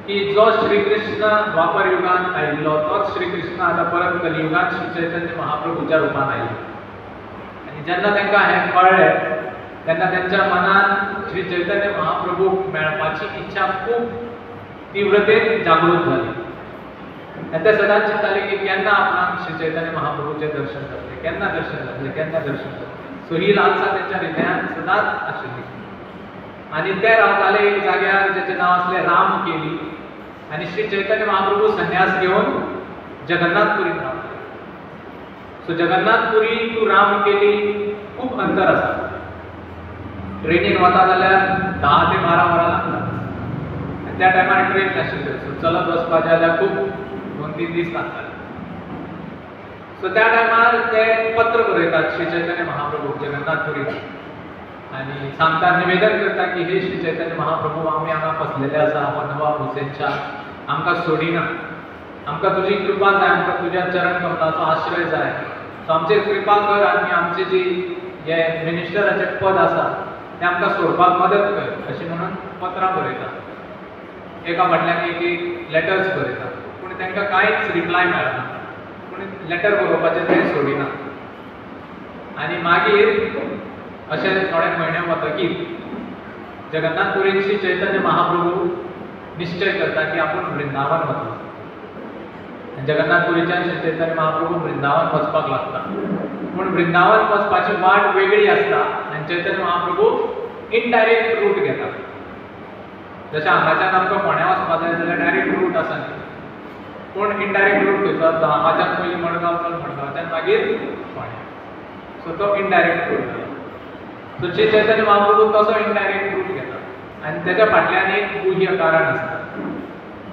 की जो श्री कृष्ण द्वापर युगांत आयिल्लो तोच श्री कृष्ण आतां परत कलियुगांत श्री चैतन्य महाप्रभूच्या रुपान आयिल्लो. आनी जेन्ना तांकां हें कळ्ळें तेन्ना तेंच्या मनान श्री चैतन्य महाप्रभूक मेळपाची इच्छा खूब तीव्रतेन जागृत जाली. आनी ते सदांच चिंतताले की केन्ना आपणाक श्री चैतन्य महाप्रभूचें दर्शन जातलें, केन्ना दर्शन जातलें, केन्ना दर्शन जातलें. सो ही लालसा तेंच्या हृदयान सदांच आशिल्ली. आनी ते रावताले एक जाग्यार जेचें नांव आसलें रामकेली. आनी श्री चैतन्य महाप्रभू संन्यास घेवन जगन्नाथपुरींत रावताले. सो जगन्नाथपुरी टू रामकेली खूब अंतर आसा. ट्रेनीन वता जाल्यार 10 ते 12 वरां लागतात. आनी त्या टायमार ट्रेन नाशिल्ल्यो, सो चलत वचपाचें जाल्यार खूब 2-3 दीस लागताले. सो त्या टायमार ते पत्र बरयतात श्री चैतन्य महाप्रभूक जगन्नाथपुरीक आनी सांगतात, निवेदन करता की हे श्री चैतन्य महाप्रभू आमी हांगा फसलेले आसा, हो नवाब हुसेन शाह आमकां सोडिना, आमकां तुजी कृपा जाय, आमकां तुज्या चरण कमलाचो आश्रय जाय. सो आमचेर कृपा कर आनी आमचे जी हे मिनिस्टराचें पद आसा तें आमकां सोडपाक मदत कर अशें म्हणून पत्रां बरयतात. एका फाटल्यान एक लेटर्स बरयतात. पूण तांकां कांयच रिप्लाय मेळना. पूण लेटर बरोवपाचें तें सोडिना. आनी मागीर अशे थोडे म्हयने वतकीर जगन्नाथपुरींत श्री चैतन्य महाप्रभू निश्चय करता की आपूण वृंदावन वतलो. जगन्नाथपुरीच्यान श्री चैतन्य महाप्रभू वृंदावन वचपाक लागता. पूण वृंदावन वचपाची वाट वेगळी आसता आनी चैतन्य महाप्रभू इनडायरेक्ट रूट घेता. जशें हांगाच्यान आमकां फोंड्या वचपाक जाय जाल्यार डायरेक्ट रूट आसा न्ही, पूण इनडायरेक्ट रूट खंयचो हांगाच्यान पयलीं मडगांव चल, मडगांवच्यान मागीर फोंड्या. सो तो इनडायरेक्ट रूट जाला. सो श्री चैतन्य महाप्रभू तसो इनडायरेक्ट रूट घेता आनी तेच्या फाटल्यान एक गुह्य कारण आसता.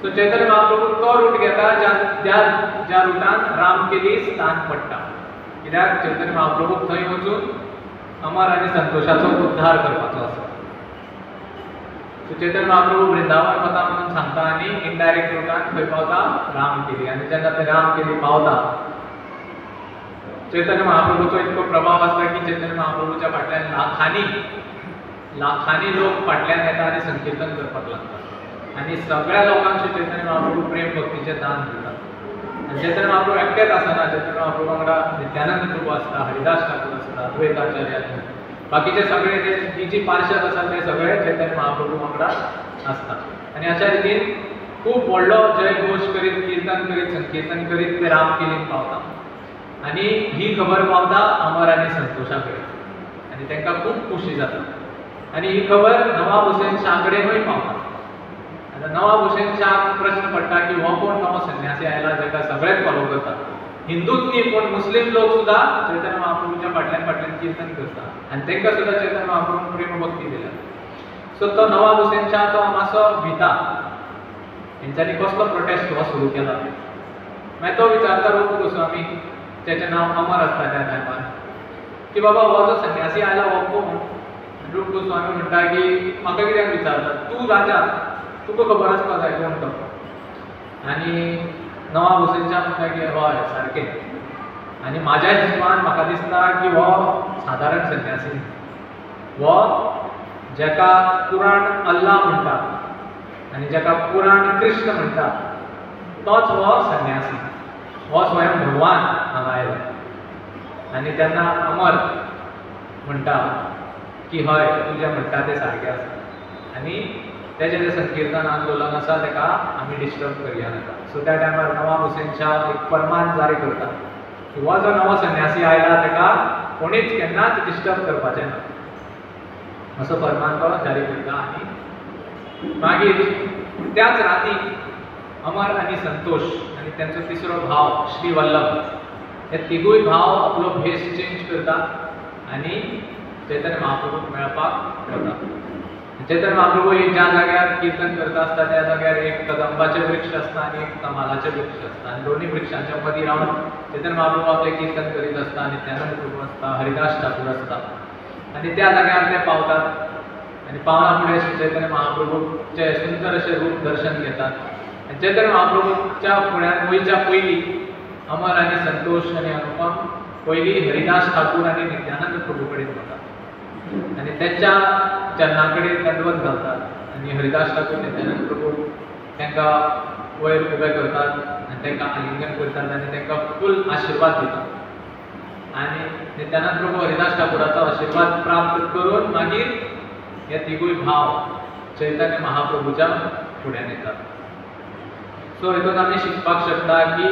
सो चैतन्य महाप्रभू तो रूट घेता ज्या रुटान रामकेली स्थान पडटा. कित्याक चैतन्य महाप्रभूक थंय वचून अमर आनी संतोशाचो उद्धार करपाचो आसा. सो चैतन्य महाप्रभू वृंदावन वता म्हणून सांगता आनी इनडायरेक्ट रुटान खंय पावता रामकेली. आनी जेन्ना ते रामकेली पावता चैतन्य महाप्रभूचो इतको प्रभाव आसता की चैतन्य महाप्रभूच्या फाटल्यान लाखांनी लोक फाटल्यान येता आनी संकीर्तन करपाक लागतात. आनी सगळ्या लोकांक श्री चैतन्य महाप्रभू प्रेम भक्तीचें दान दितात. आनी चैतन्य महाप्रभू एकटेच आसना. चैतन्य महाप्रभू वांगडा नित्यानंद प्रभू आसता, हरिदास ठाकूर आसता, द्वैताचार्य, बाकीचे सगळे जे जी पार्षद आसात ते सगळे चैतन्य महाप्रभू वांगडा आसतात. आनी अशा रितीन खूब व्हडलो जयघोश करीत, कीर्तन करीत, संकीर्तन करीत ते रामकेलीन पावता. आनी ही खबर पावता अमर आनी संतोशा कडेन आनी तांकां खूब खोशी जाता. आनी ही खबर नवाब हुसेन शाह कडेनूय पावता. आतां नवाब हुसेन शाह प्रश्न पडटा की हो कोण नवो संन्यासी आयला जाका सगळेच फॉलो करता. हिंदूच न्ही पूण मुस्लीम लोक सुद्धा चैतन्य महाप्रभूच्या फाटल्यान कीर्तन करता आनी तांकां सुद्धा चैतन्य महाप्रभून प्रेम भक्ती दिल्या. सो तो नवाब हुसेन शाह तो मातसो भिता. हेंच्यांनी कसलो प्रोटेस्ट हो सुरू केला. मागीर तो विचारता रोखू कसो आमी तेचें नांव अमर आसता त्या टायमार की बाबा हो जो संन्यासी आयला हो कोण. रूप गोस्वामी म्हणटा की म्हाका कित्याक विचारता, तूं राजा, तुका खबर आसपा जाय कोण तो. आनी नवाब हुसेनशाह म्हणटा की हय सारकें. आनी म्हाज्या हिशोबान म्हाका दिसता की हो सादारण संन्यासी, हो जेका पुराण अल्लाह म्हणटा आनी जेका पुराण कृष्ण म्हणटा तोच हो संन्यासी. हो स्वयं भगवान हांगा आयलो. आनी तेन्ना अमर म्हणटा की हय तूं जें म्हणटा तें सारकें आसा. आनी तेजें जें संकीर्तन आंदोलन आसा तेका आमी डिस्टर्ब करया नाका. सो त्या टायमार नवाब हुसेनशाह एक फर्मान जारी करता की हो जो नवो संन्यासी आयला तेका कोणीच केन्नाच डिस्टर्ब करपाचें ना, असो फर्मान तो जारी करता. आनी मागीर त्याच राती अमर आनी संतोष आनी तेंचो तिसरो भाव श्री वल्लभ हे तिगूय भाव आपलो भेस चेंज करता आनी चैतन्य महाप्रभूक मेळपाक वता. चैतन्य महाप्रभू ज्या जाग्यार कीर्तन करता आसता त्या जाग्यार एक कदंबाचें वृक्ष आसता आनी एक कमालाचें वृक्ष आसता. आनी दोनूय वृक्षांच्या मदीं रावन चैतन्य महाप्रभू आपलें कीर्तन करीत आसता. आनी नित्यानंद प्रभू आसता, हरिदास ठाकूर आसता. आनी त्या जाग्यार ते पावतात. आनी पावना फुडें चैतन्य महाप्रभूचें सुंदर अशें रूप दर्शन घेतात. आनी चैतन्य महाप्रभूच्या फुड्यान वयच्या पयलीं अमर आनी संतोष आनी अनुपम पयलीं हरिदास ठाकूर आनी नित्यानंद प्रभू कडेन वतात आनी तेंच्या चरणा कडेन दंडवत घालतात. आनी हरिदास ठाकूर नित्यानंद प्रभू तांकां वयर उबे करतात आनी तांकां आलिंगन करतात आनी तांकां फूल आशिर्वाद दितात. आनी नित्यानंद प्रभू हरिदास ठाकुराचो आशिर्वाद प्राप्त करून मागीर हे तिगूय भाव चैतन्य महाप्रभूच्या फुड्यान येतात. सो हितून आमी शिकपाक शकता की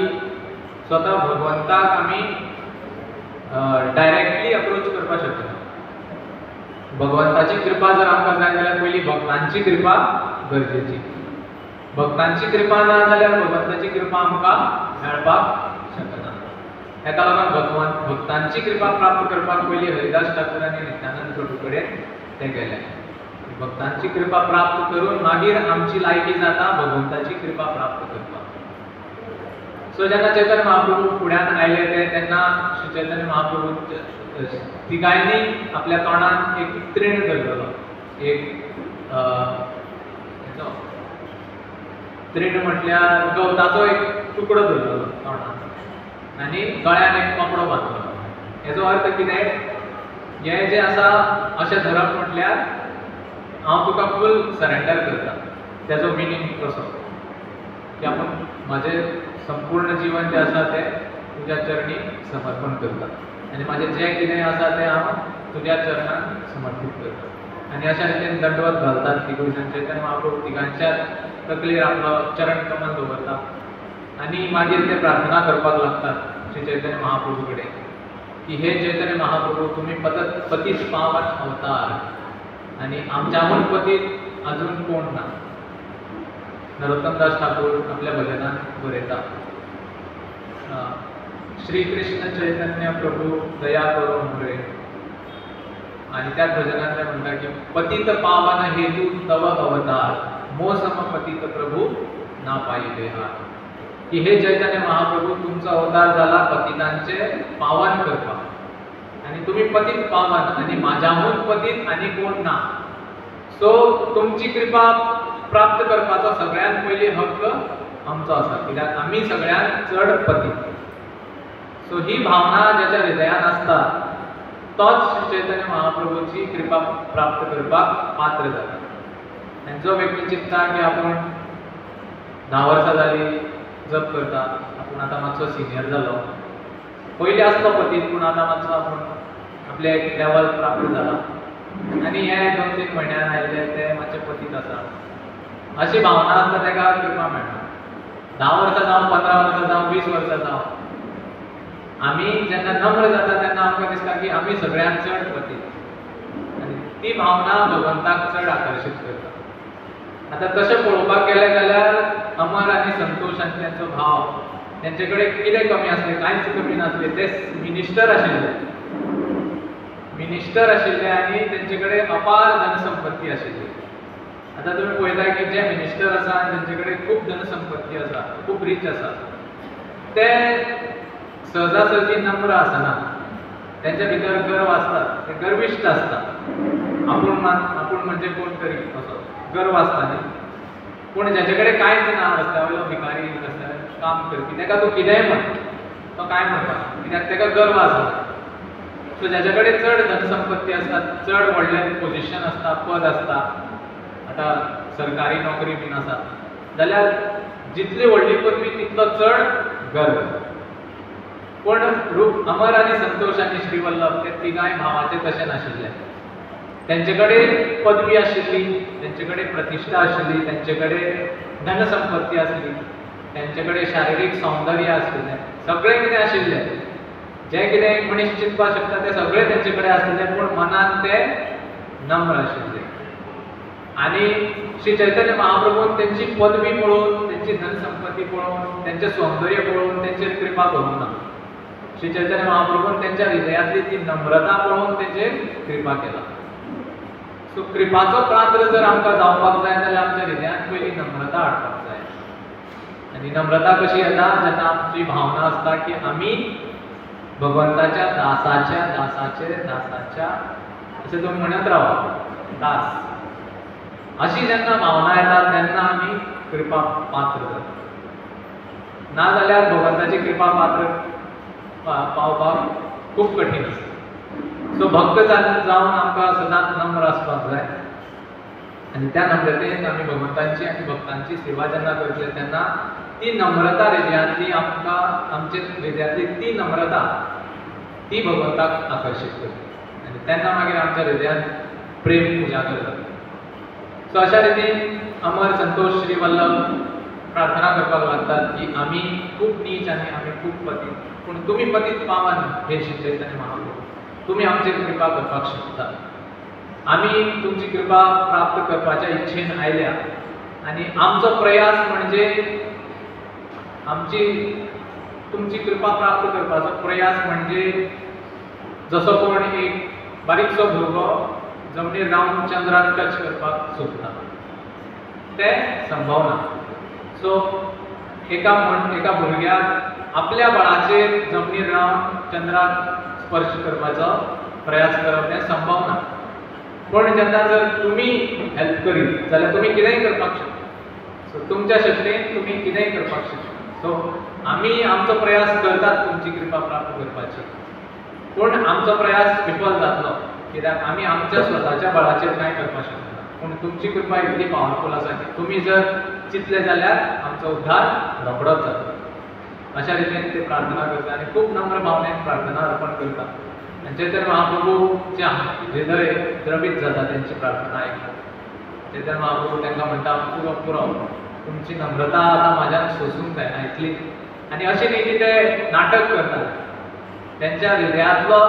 स्वता भगवंताक आमी डायरेक्टली अप्रोच करपाक शकना. भगवंताची कृपा जर आमकां जाय जाल्यार पयलीं भक्तांची कृपा गरजेची. भक्तांची कृपा ना जाल्यार भगवंताची कृपा आमकां मेळपाक शकना. हेका लागून भक्तांची कृपा प्राप्त करपाक पयलीं हरिदास ठाकूर आनी नित्यानंद प्रभू कडेन ते गेले. भक्तांची कृपा प्राप्त करून मागीर आमची लायकी जाता भगवंताची कृपा प्राप्त करपाक. सो जेन्ना चैतन्य महाप्रभू फुड्यान आयले तेन्ना श्री चैतन्य महाप्रभू तिगांयनी आपल्या तोंडान एक त्रीण धरलेलो. एक त्रीण म्हटल्यार गवताचो एक तुकडो धरलेलो तोंडान आनी गळ्यान एक कपडो बांदलेलो. हेजो अर्थ कितें? हे जें आसा अशें धरप म्हटल्यार हांव तुका फूल सरेंडर करता. तेजो मिनींग कसो की आपूण म्हाजें संपूर्ण जीवन जें आसा तें तुज्या चरणी समर्पण करता आनी म्हाजें जें कितें आसा तें हांव तुज्या चरणान समर्पीत करता. आनी अशा रितीन दंडवत घालतात तिगूय जाण. चैतन्य महाप्रभू तिगांच्या तकलेर आपलो चरण कमल दवरता आनी मागीर ते प्रार्थना करपाक लागतात श्री चैतन्य महाप्रभू कडेन की हे चैतन्य महाप्रभू तुमी पतीत पावन अवतार आनी आमच्याहून पतीत अजून कोण ना. नरोत्तमदास ठाकूर आपल्या भजनांत बरयता श्री कृष्ण चैतन्य प्रभू दया करो मुरे. आनी त्याच भजनांत ते म्हणटा की पतित पावन हेतू तव अवतार मो सम पतित प्रभू ना पायिले हार. की हे चैतन्य महाप्रभू तुमचो अवतार जाला पतितांचे पावन करपाक आनी तुमी पतित पावन आनी म्हाज्याहून पतित आनी कोण ना. सो तुमची कृपा प्राप्त करपाचो सगळ्यांत पयलीं हक्क आमचो आसा कित्याक आमी सगळ्यांत चड पतीत. सो ही भावना ज्याच्या हृदयान आसता तोच श्री चैतन्य महाप्रभूची कृपा प्राप्त करपाक पात्र जाता. आनी जो व्यक्ती चिंतता की आपूण 10 वर्सां जालीं जप करता, आपूण आतां मातसो सिनियर जालो, पयलीं आसलो पतीत पूण आतां मातसो आपूण आपले एक लेवल प्राप्त जाला आनी हे 2-3 म्हयन्यान आयले ते मातशे पतीत आसा अशी भावना आसता ताका कृपा मेळना. 10 वर्सां जावं, 15 वर्सां जावं, 20 वर्सां जावं, आमी जेन्ना नम्र जाता तेन्ना आमकां दिसता की आमी सगळ्यांत चड पतीत आनी ती भावना भगवंताक चड आकर्शीत करता. आतां तशें पळोवपाक गेलें जाल्यार अमर आनी संतोश आनी तेंचो भाव तेंचे कडेन कितें कमी आसलें? कांयच कमी नासलें. ते मिनिस्टर आशिल्ले आनी तेंचे कडेन अपार धनसंपत्ती आशिल्ली. आतां तुमी पळयता की जे मिनिस्टर आसा आनी तेंचे कडेन खूब धनसंपत्ती आसा, खूब रीच आसा, ते सहजासहजी नम्र आसना. तेंच्या भितर गर्व आसता, ते गर्विश्ट आसता. आपूण म्हणजे कोण तरी असो गर्व आसता न्ही. पूण जाचे कडेन कांयच ना, रस्त्यावयलो भिकारी रस्त्यार काम करपी ताका तूं कितेंय म्हण, तो कांय म्हणटा, कित्याक ताका गर्व आसा. सो जाचे कडेन चड धनसंपत्ती आसता, चड व्हडलें पोजिशन आसता, पद आसता, आतां सरकारी नोकरी बीन आसा, जाल्यार जितली व्हडली पदवी तितलो चड गर्व. पूण अमर आनी संतोष आनी श्रीवल्लभ ते तिगांय भावांचें तशें नाशिल्लें. तेंचे कडेन पदवी आशिल्ली, तेंचे कडेन प्रतिश्ठा आशिल्ली, तेंचे कडेन धनसंपत्ती आसली, तेंचे कडेन शारिरीक सौंदर्य आशिल्लें, सगळें कितें आशिल्लें, जें कितें मनीस चिंतपाक शकता तें सगळें तेंचे कडेन आसलें. पूण मनान ते नम्र आशिल्ले. आनी श्री चैतन्य महाप्रभून तेंची पदवी पळोवन, तेंची धनसंपत्ती पळोवन, तेंचें सौंदर्य पळोवन तेंचेर कृपा करूंक ना. श्री चैतन्य महाप्रभून तेंच्या हृदयांतली ती नम्रता पळोवन तेंचेर कृपा केला. सो कृपाचो पात्र जर आमकां जावपाक जाय जाल्यार आमच्या हृदयांत पयलीं नम्रता हाडपाक जाय. आनी नम्रता कशी येता, जेन्ना आमची भावना आसता की आमी भगवंताच्या दासाच्या दासाचे दासाच्या अशें तुमी म्हणत रावप दास, अशी जेन्ना भावना येता तेन्ना आमी कृपा पात्र जाता. नाजाल्यार भगवंताची कृपा पात्र पावपाक खूब कठीण आसता. सो भक्त जावन आमकां सदांच नम्र आसपाक जाय. आनी त्या नम्रतेन आमी भगवंताची आनी भक्तांची सेवा जेन्ना करतले तेन्ना ती नम्रता हृदयांतली आमकां, आमचे हृदयांतली ती नम्रता ती भगवंताक आकर्शीत करता. आनी तेन्ना मागीर आमच्या हृदयांत प्रेम उजागर जाता. सो अशा रितीन अमर संतोष श्रीवल्लभ प्रार्थना करपाक लागतात की आमी खूब नीच आनी आमी खूब पतीत, पूण तुमी पतीत पावन हे श्री चैतन्य महाप्रभू, तुमी आमचेर कृपा करपाक शकता. आमी तुमची कृपा प्राप्त करपाच्या इच्छेन आयल्या आनी आमचो प्रयास म्हणजे आमची तुमची कृपा प्राप्त करपाचो प्रयास म्हणजे जसो कोण एक बारीकसो भुरगो जमनीर रावन चंद्राक टच करपाक सोदता तें संभव ना. सो एका भुरग्याक आपल्या बळाचेर जमनीर रावन चंद्राक स्पर्श करपाचो प्रयास करप हें संभव ना. पण जेन्ना जर तुमी हेल्प करीत जाल्यार तुमी कितेंय करपाक शकता. सो तुमच्या शक्तीन तुमी कितेंय करपाक शकता. सो आमी आमचो प्रयास करतात तुमची कृपा प्राप्त करपाची, पूण आमचो प्रयास विफल जातलो कित्याक आमी आमच्या स्वताच्या बळाचेर कांय करपाक शकना. पूण तुमची कृपा इतली पावरफूल आसा की तुमी जर चिंतले जाल्यार आमचो उद्धार रोखडोच जाता. अशा रितीन ते प्रार्थना करता आनी खूब नम्र भावनेन प्रार्थना अर्पण करता. आनी चैतन्य महाप्रभूचे हृदय द्रवीत जाता तेंची प्रार्थना आयकून. चैतन्य महाप्रभू तांकां म्हणटा पुरो पुरो तुमची नम्रता आतां म्हाज्यान सोसूंक जायना इतली. आनी अशें न्ही की ते नाटक करता, तेंच्या हृदयांतलो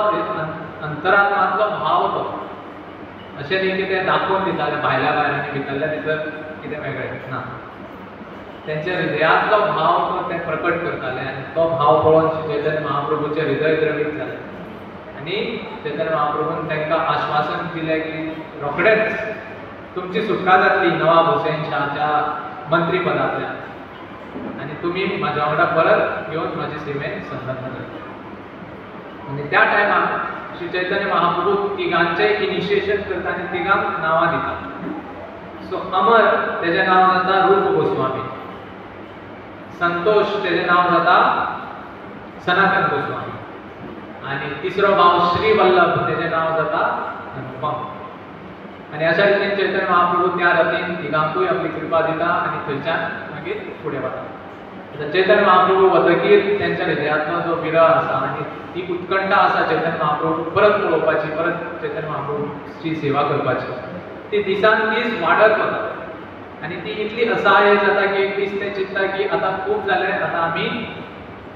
अंतरात्मांतलो भाव तो. अशें न्ही की ते दाखोवन दिताले भायल्या भायर आनी भितरल्या भितर कितें वेगळें ना. तेंच्या हृदयांतलो भाव तो ते प्रकट करताले आनी तो भाव पळोवन चैतन्य महाप्रभूचें हृदय द्रवीत जालें. आनी चैतन्य महाप्रभून तांकां आश्वासन दिलें की रोखडेंच तुमची सुटका जातली नवाब हुसेन शाहच्या मंत्री पदांतल्यान आनी तुमी म्हाज्या वांगडा परत येवन म्हाजे सेवेन संलग्न जातले. आनी त्या टायमार श्री चैतन्य महाप्रभू तिगांचें इनिशिएशन करता आनी तिगांक नांवां दिता. सो अमर तेजें नांव जाता रूप गोस्वामी, संतोष तेजें नांव जाता सनातन गोस्वामी आनी तिसरो भाव श्रीवल्लभ तेजें नांव जाता अनुपम. आनी अशा रितीन चैतन्य महाप्रभू त्या रातीन तिगांकूय आपली कृपा दिता आनी थंयच्यान मागीर फुडें वता. चैतन्य महाप्रभू वतकीर तेंच्या हृदयांतलो जो विरह आसा आनी ती उत्कंठा आसा चैतन्य महाप्रभू परत पळोवपाची, परत चैतन्य महाप्रभूची सेवा करपाची, ती दिसान दीस वाडत वता. आनी ती इतली असहाय जाता की एक दीस ते चिंतता की आतां खूब जालें, आतां आमी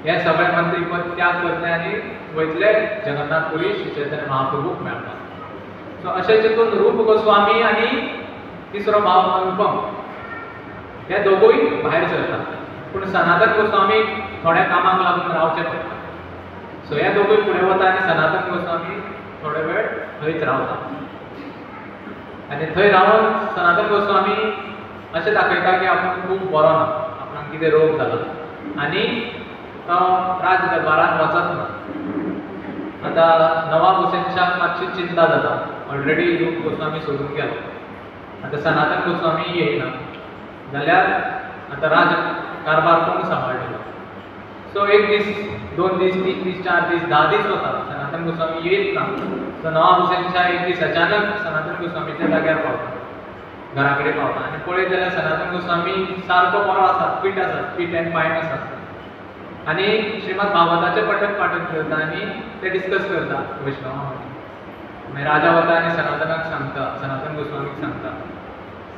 हें सगळें मंत्री पद त्याग करतले आनी वयतले जगन्नाथपुरी श्री चैतन्य महाप्रभूक मेळपाक. सो अशें चिंतून रूप गोस्वामी आनी तिसरो भाव अनुपम हे दोगूय भायर सरता. पूण सनातन गोस्वामी थोड्या कामाक लागून रावचें पडटा. सो हे दोगूय फुडें वता आनी सनातन गोस्वामी थोडे वेळ थंयच रावता. आनी थंय रावन सनातन गोस्वामी अशें दाखयता की आपूण खूब बरो ना, आपणाक कितें रोग जाला आनी तो राज दरबारांत वचत ना. आता नवाब हुसेनच्या मातशी चिंता जाता. ऑलरेडी रूप गोस्वामी सोडून गेलो. आता सनातन गोस्वामी येयना जाल्यार आता राज कारभार कोण सांबाळटलो. सो एक दीस, 2 दीस, 3 दीस, 4 दीस, 10 दीस वता. सनातन गोस्वामी येयत ना. सो नवाब हुसेनच्या एक दीस अचानक सनातन गोस्वामीच्या जाग्यार पावता, घरा कडेन पावता आनी पळयत जाल्यार सनातन गोस्वामी सारको बरो आसा, फीट आसा, फीट एंड फायन आसा. आनी श्रीमद भागवताचें पठण पाठन करता आनी ते डिस्कस करता वैष्णवा. मागीर राजा वता आनी सनातनाक सांगता, सनातन गोस्वामीक सांगता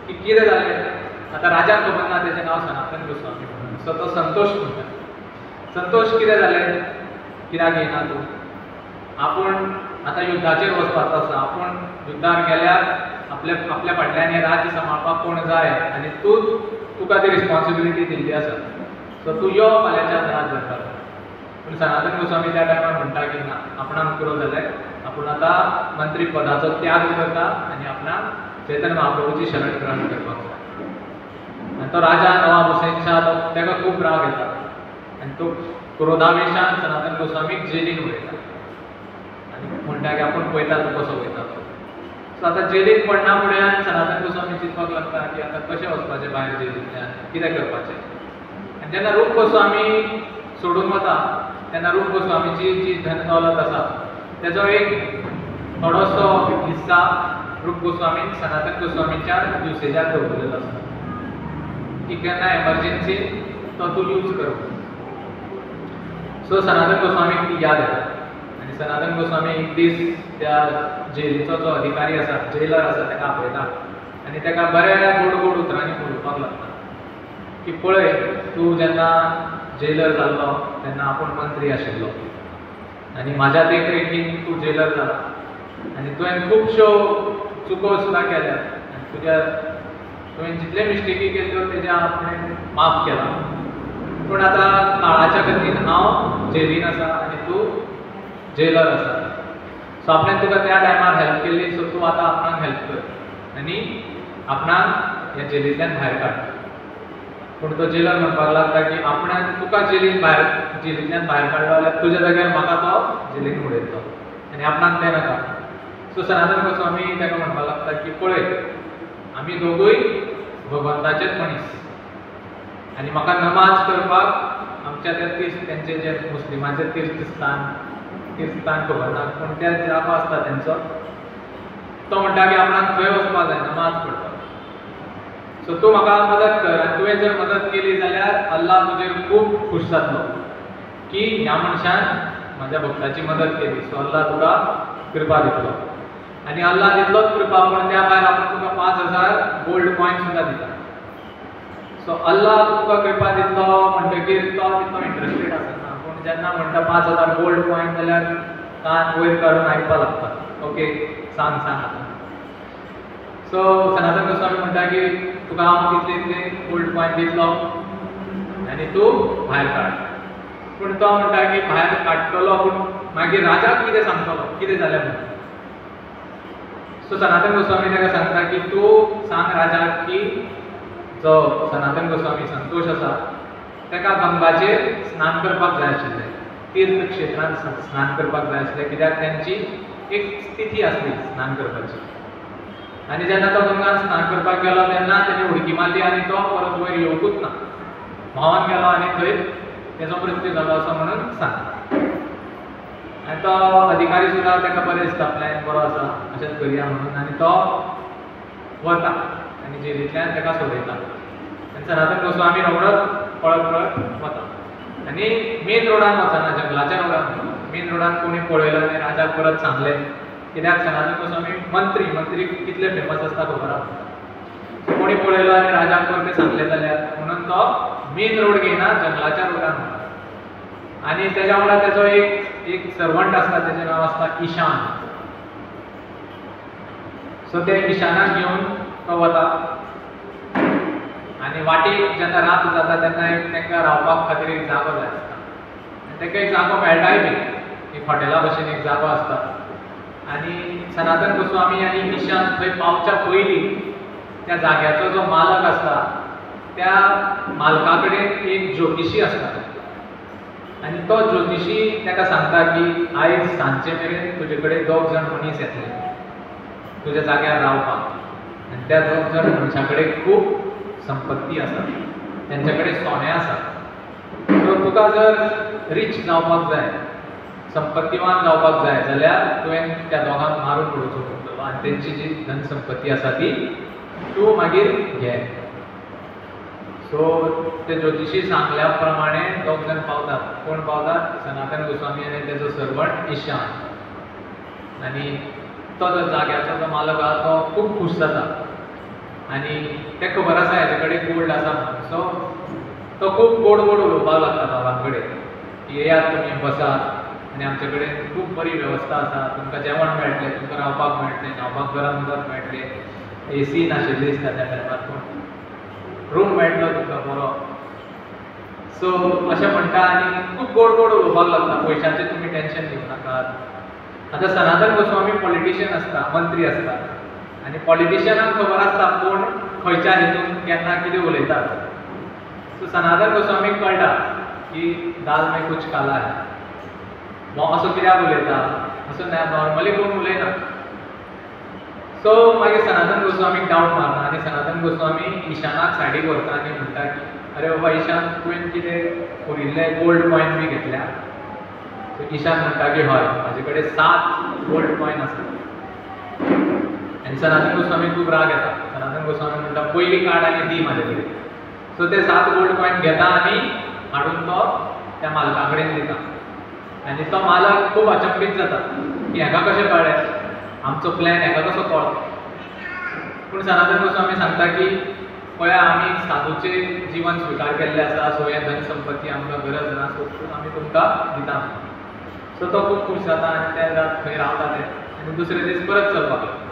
की कितें जालें. आता राजाक खबर ना तेजें नांव सनातन गोस्वामी म्हणून. सो तो संतोष म्हणटा, संतोष कितें जालें, कित्याक येयना तूं. आपूण आतां युद्धाचेर वचपाचो आसा. आपूण युद्धार गेल्यार आपल्या फाटल्यान हें राज्य सांबाळपाक कोण जाय आनी तुका ती रिस्पॉन्सिबिलिटी दिल्ली आसा. सो तूं यो फाल्यांच्यान राज जाता. पूण सनातन गोस्वामी त्या टायमार म्हणटा की ना, आपणाक पुरो जालें, आपूण आतां मंत्री पदाचो त्याग करता आनी आपणाक चैतन्य महाप्रभूची शरण ग्रहण करपाक जाय. आनी तो राजा नवाब हुसेनच्या ताका खूब राग येता आनी तो क्रोधावेशान सनातन गोस्वामीक जेलीन उडयता आनी म्हणटा की आपूण पळयता तूं कसो वयता तो. सो आतां जेलीन पडना फुडें सनातन गोस्वामी चिंतपाक लागता की आतां कशें वचपाचें भायर जेलींतल्यान, कितें करपाचें. आनी जेन्ना रूप गोस्वामी सोडून वता तेन्ना रूप गोस्वामीची जी धन दौलत आसा तेजो एक थोडोसो हिस्सा रूप गोस्वामीन सनातन गोस्वामीच्या युसेजाक दवरलेलो आसता की केन्ना एमर्जन्सीन तो तूं यूज कर. सो सनातन गोस्वामीक ती याद येता आनी सनातन गोस्वामी एक दीस त्या जेलीचो जो अधिकारी आसा, जेलर आसा, ताका आपयता आनी ताका बऱ्या गोड गोड उतरांनी उलोवपाक लागता की पळय, तूं जेन्ना जेलर जाल्लो तेन्ना आपूण मंत्री आशिल्लो आनी म्हाज्या देखरेखीन तूं जेलर जाला आनी तुवें खुबश्यो चुको सुद्दां केल्यात आनी तुवें जितले मिस्टेकी केल्ल्यो तेजे आपणें माफ केला. पूण आतां काळाच्या गतीन हांव जेलीन आसा आनी तूं जेलर आसा. सो आपणें तुका त्या टायमार हेल्प केल्ली, सो तूं आतां आपणाक हेल्प कर आनी आपणाक ह्या जेलींतल्यान भायर काड. पूण तो जेलर म्हणपाक लागता की आपणान तुका जेलींतल्यान भायर काडलो जाल्यार तुज्या जाग्यार म्हाका तो जेलीन उडयतलो आनी आपणाक तें नाका. सो सनातन गोस्वामी ताका म्हणपाक लागता की पळय, आमी दोगूय भगवंताचेच मनीस आनी म्हाका नमाज करपाक आमच्या त्या तेंचे जे मुस्लिमांचे तीर्थस्थान खबर ना, पूण त्या जागो आसता तेंचो. तो म्हणटा की आपणाक थंय वचपाक जाय, नमाज पडपाक. सो तूं म्हाका मदत कर आनी तुवें जर मदत केली जाल्यार अल्लाह तुजेर खूब खूश जातलो की ह्या मनशान म्हाज्या भक्ताची मदत केली. सो अल्लाह तुका कृपा दितलो आनी अल्लाह दितलोच कृपा, पूण त्या भायर आपूण तुका 5000 गोल्ड कॉयन सुद्दां दिता. सो अल्लाह तुका कृपा दितलो म्हणटकीर तो तितलो इंट्रस्टेड आसना. पूण जेन्ना म्हणटा 5000 गोल्ड कॉयन जाल्यार कान वयर काडून आयकपा लागता. ओके, सांग आतां. सो सनातन गोस्वामी म्हणटा की तुका हांव तितले गोल्ड कॉयन दितलो आनी तूं भायर काड. पूण तो म्हणटा की भायर काडटलो पूण मागीर राजाक कितें सांगतलो, कितें जालें म्हणून. सो सनातन गोस्वामी ताका सांगता की तूं सांग राजाक की जो सनातन गोस्वामी संतोष आसा ताका गंगाचेर स्नान करपाक जाय आशिल्लें, तीर्थ क्षेत्रांत स्नान करपाक जाय आशिल्लें, कित्याक तांची एक स्थिती आसली स्नान करपाची. आनी जेन्ना तो गंगान स्नान करपाक गेलो तेन्ना ताणें उडकी मारली आनी तो परत वयर येवंकूच ना, व्हांवून गेलो आनी थंय तेजो मृत्यू जालो असो म्हणून सांगता. आनी तो अधिकारी सुद्दां ताका बरें दिसता, प्लॅन बरो आसा, अशेंच करया म्हणून. आनी तो वता आनी जेलींतल्यान ताका सोडयता. आनी सनातन गोस्वामी रोखडोच पळत वता आनी मेन रोडान वचना, जंगलाच्या रोडान. मेन रोडान कोणी पळयलो आनी राजाक परत सांगलें, कित्याक सनातन गोस्वामी मंत्री कितले फेमस आसता खबर आसता. कोणी पळयलो आनी राजाक परतें सांगलें जाल्यार म्हणून तो मेन रोड घेयना, जंगलाच्या रोडान वता. आनी तेज्या वांगडा तेजो एक सर्वंट आसता, तेजें नांव आसता ईशान. सो ते ईशानाक घेवन तो वता आनी वाटेक जेन्ना रात जाता तेन्ना तांकां रावपाक खातीर एक जागो जाय आसता. आनी ताका एक जागो मेळटाय बी, एक हॉटेला भशेन एक जागो आसता. आनी सनातन गोस्वामी आनी ईशान थंय पावच्या पयलीं त्या जाग्याचो जो मालक आसता त्या मालका कडेन एक ज्योतिशी आसता आनी तो ज्योतिशी ताका सांगता की आयज सांजचे मेरेन तुजे कडेन 2 जाण मनीस येतले तुज्या जाग्यार रावपाक आनी त्या 2 जाण मनशा कडेन खूब संपत्ती आसा तेंच्या कडेन सोने आसा सो तुका जर रीच जावपाक जाय संपत्तीवान जावपाक जाय जाल्यार तुवें त्या दोगांक मारून उडोवचो पडटलो आनी तेंची जी धनसंपत्ती आसा ती तूं मागीर घे सो ते ज्योतिशी सांगल्या प्रमाणे 2 जाण पावतात कोण पावतात सनातन गोस्वामी आनी तेजो सर्वंट ईशान आनी तो जो जाग्याचो जो मालक आहा तो खूब खूश जाता आनी तेका खबर आसा हेजे कडेन गोल्ड आसा म्हणून सो तो खूब गोड गोड उलोवपाक लागता दोगां कडेन की येयात तुमी बसात आनी आमचे कडेन खूब बरी वेवस्था आसा तुमकां जेवण मेळटलें तुमकां रावपाक मेळटलें न्हावपाक गरम उदक मेळटलें AC नाशिल्ली दिसता त्या टायमार पूण रूम मेळटलो तुमकां बरो सो अशें म्हणटा आनी खूब गोड गोड उलोवपाक लागता पयशांचें तुमी टेन्शन घेवं नाकात आतां सनातन गोस्वामी पॉलिटिशियन आसता मंत्री आसता आनी पॉलिटिशियनाक खबर आसता कोण खंयच्या हितून केन्ना कितें उलयता सो सनातन गोस्वामीक कळटा की दाल में कुछ काला है हो असो कित्याक उलयता असो नॉर्मली कोण उलयना सो मागीर सनातन गोस्वामीक डावट मारना आनी सनातन गोस्वामी ईशानाक सायडीक व्हरता आनी म्हणटा की अरे बाबा ईशान तुवें कितें उरिल्ले गोल्ड कॉयन बी घेतल्या सो ईशान म्हणटा की हय म्हाजे कडेन 7 गोल्ड कॉयन आसा आनी सनातन गोस्वामी खूब राग येता सनातन गोस्वामी म्हणटा पयली काड आनी दी म्हाजे कडेन सो ते 7 गोल्ड कॉयन घेता आनी हाडून तो त्या मालका कडेन दिता आनी तो मालक खूब अचंबीत जाता की हेका कशें कळ्ळें आमचो प्लॅन हेका कसो कळ्ळो पूण सनातन गोस्वामी सांगता की पळया आमी साधूचे जीवन स्विकार केल्लें आसा सो हे धन संपत्ती आमकां गरज ना सो आमी तुमकां दिता सो तो खूब खूश जाता आनी ते रात खंय रावता ते आनी दुसरे दीस परत चलपाक लागता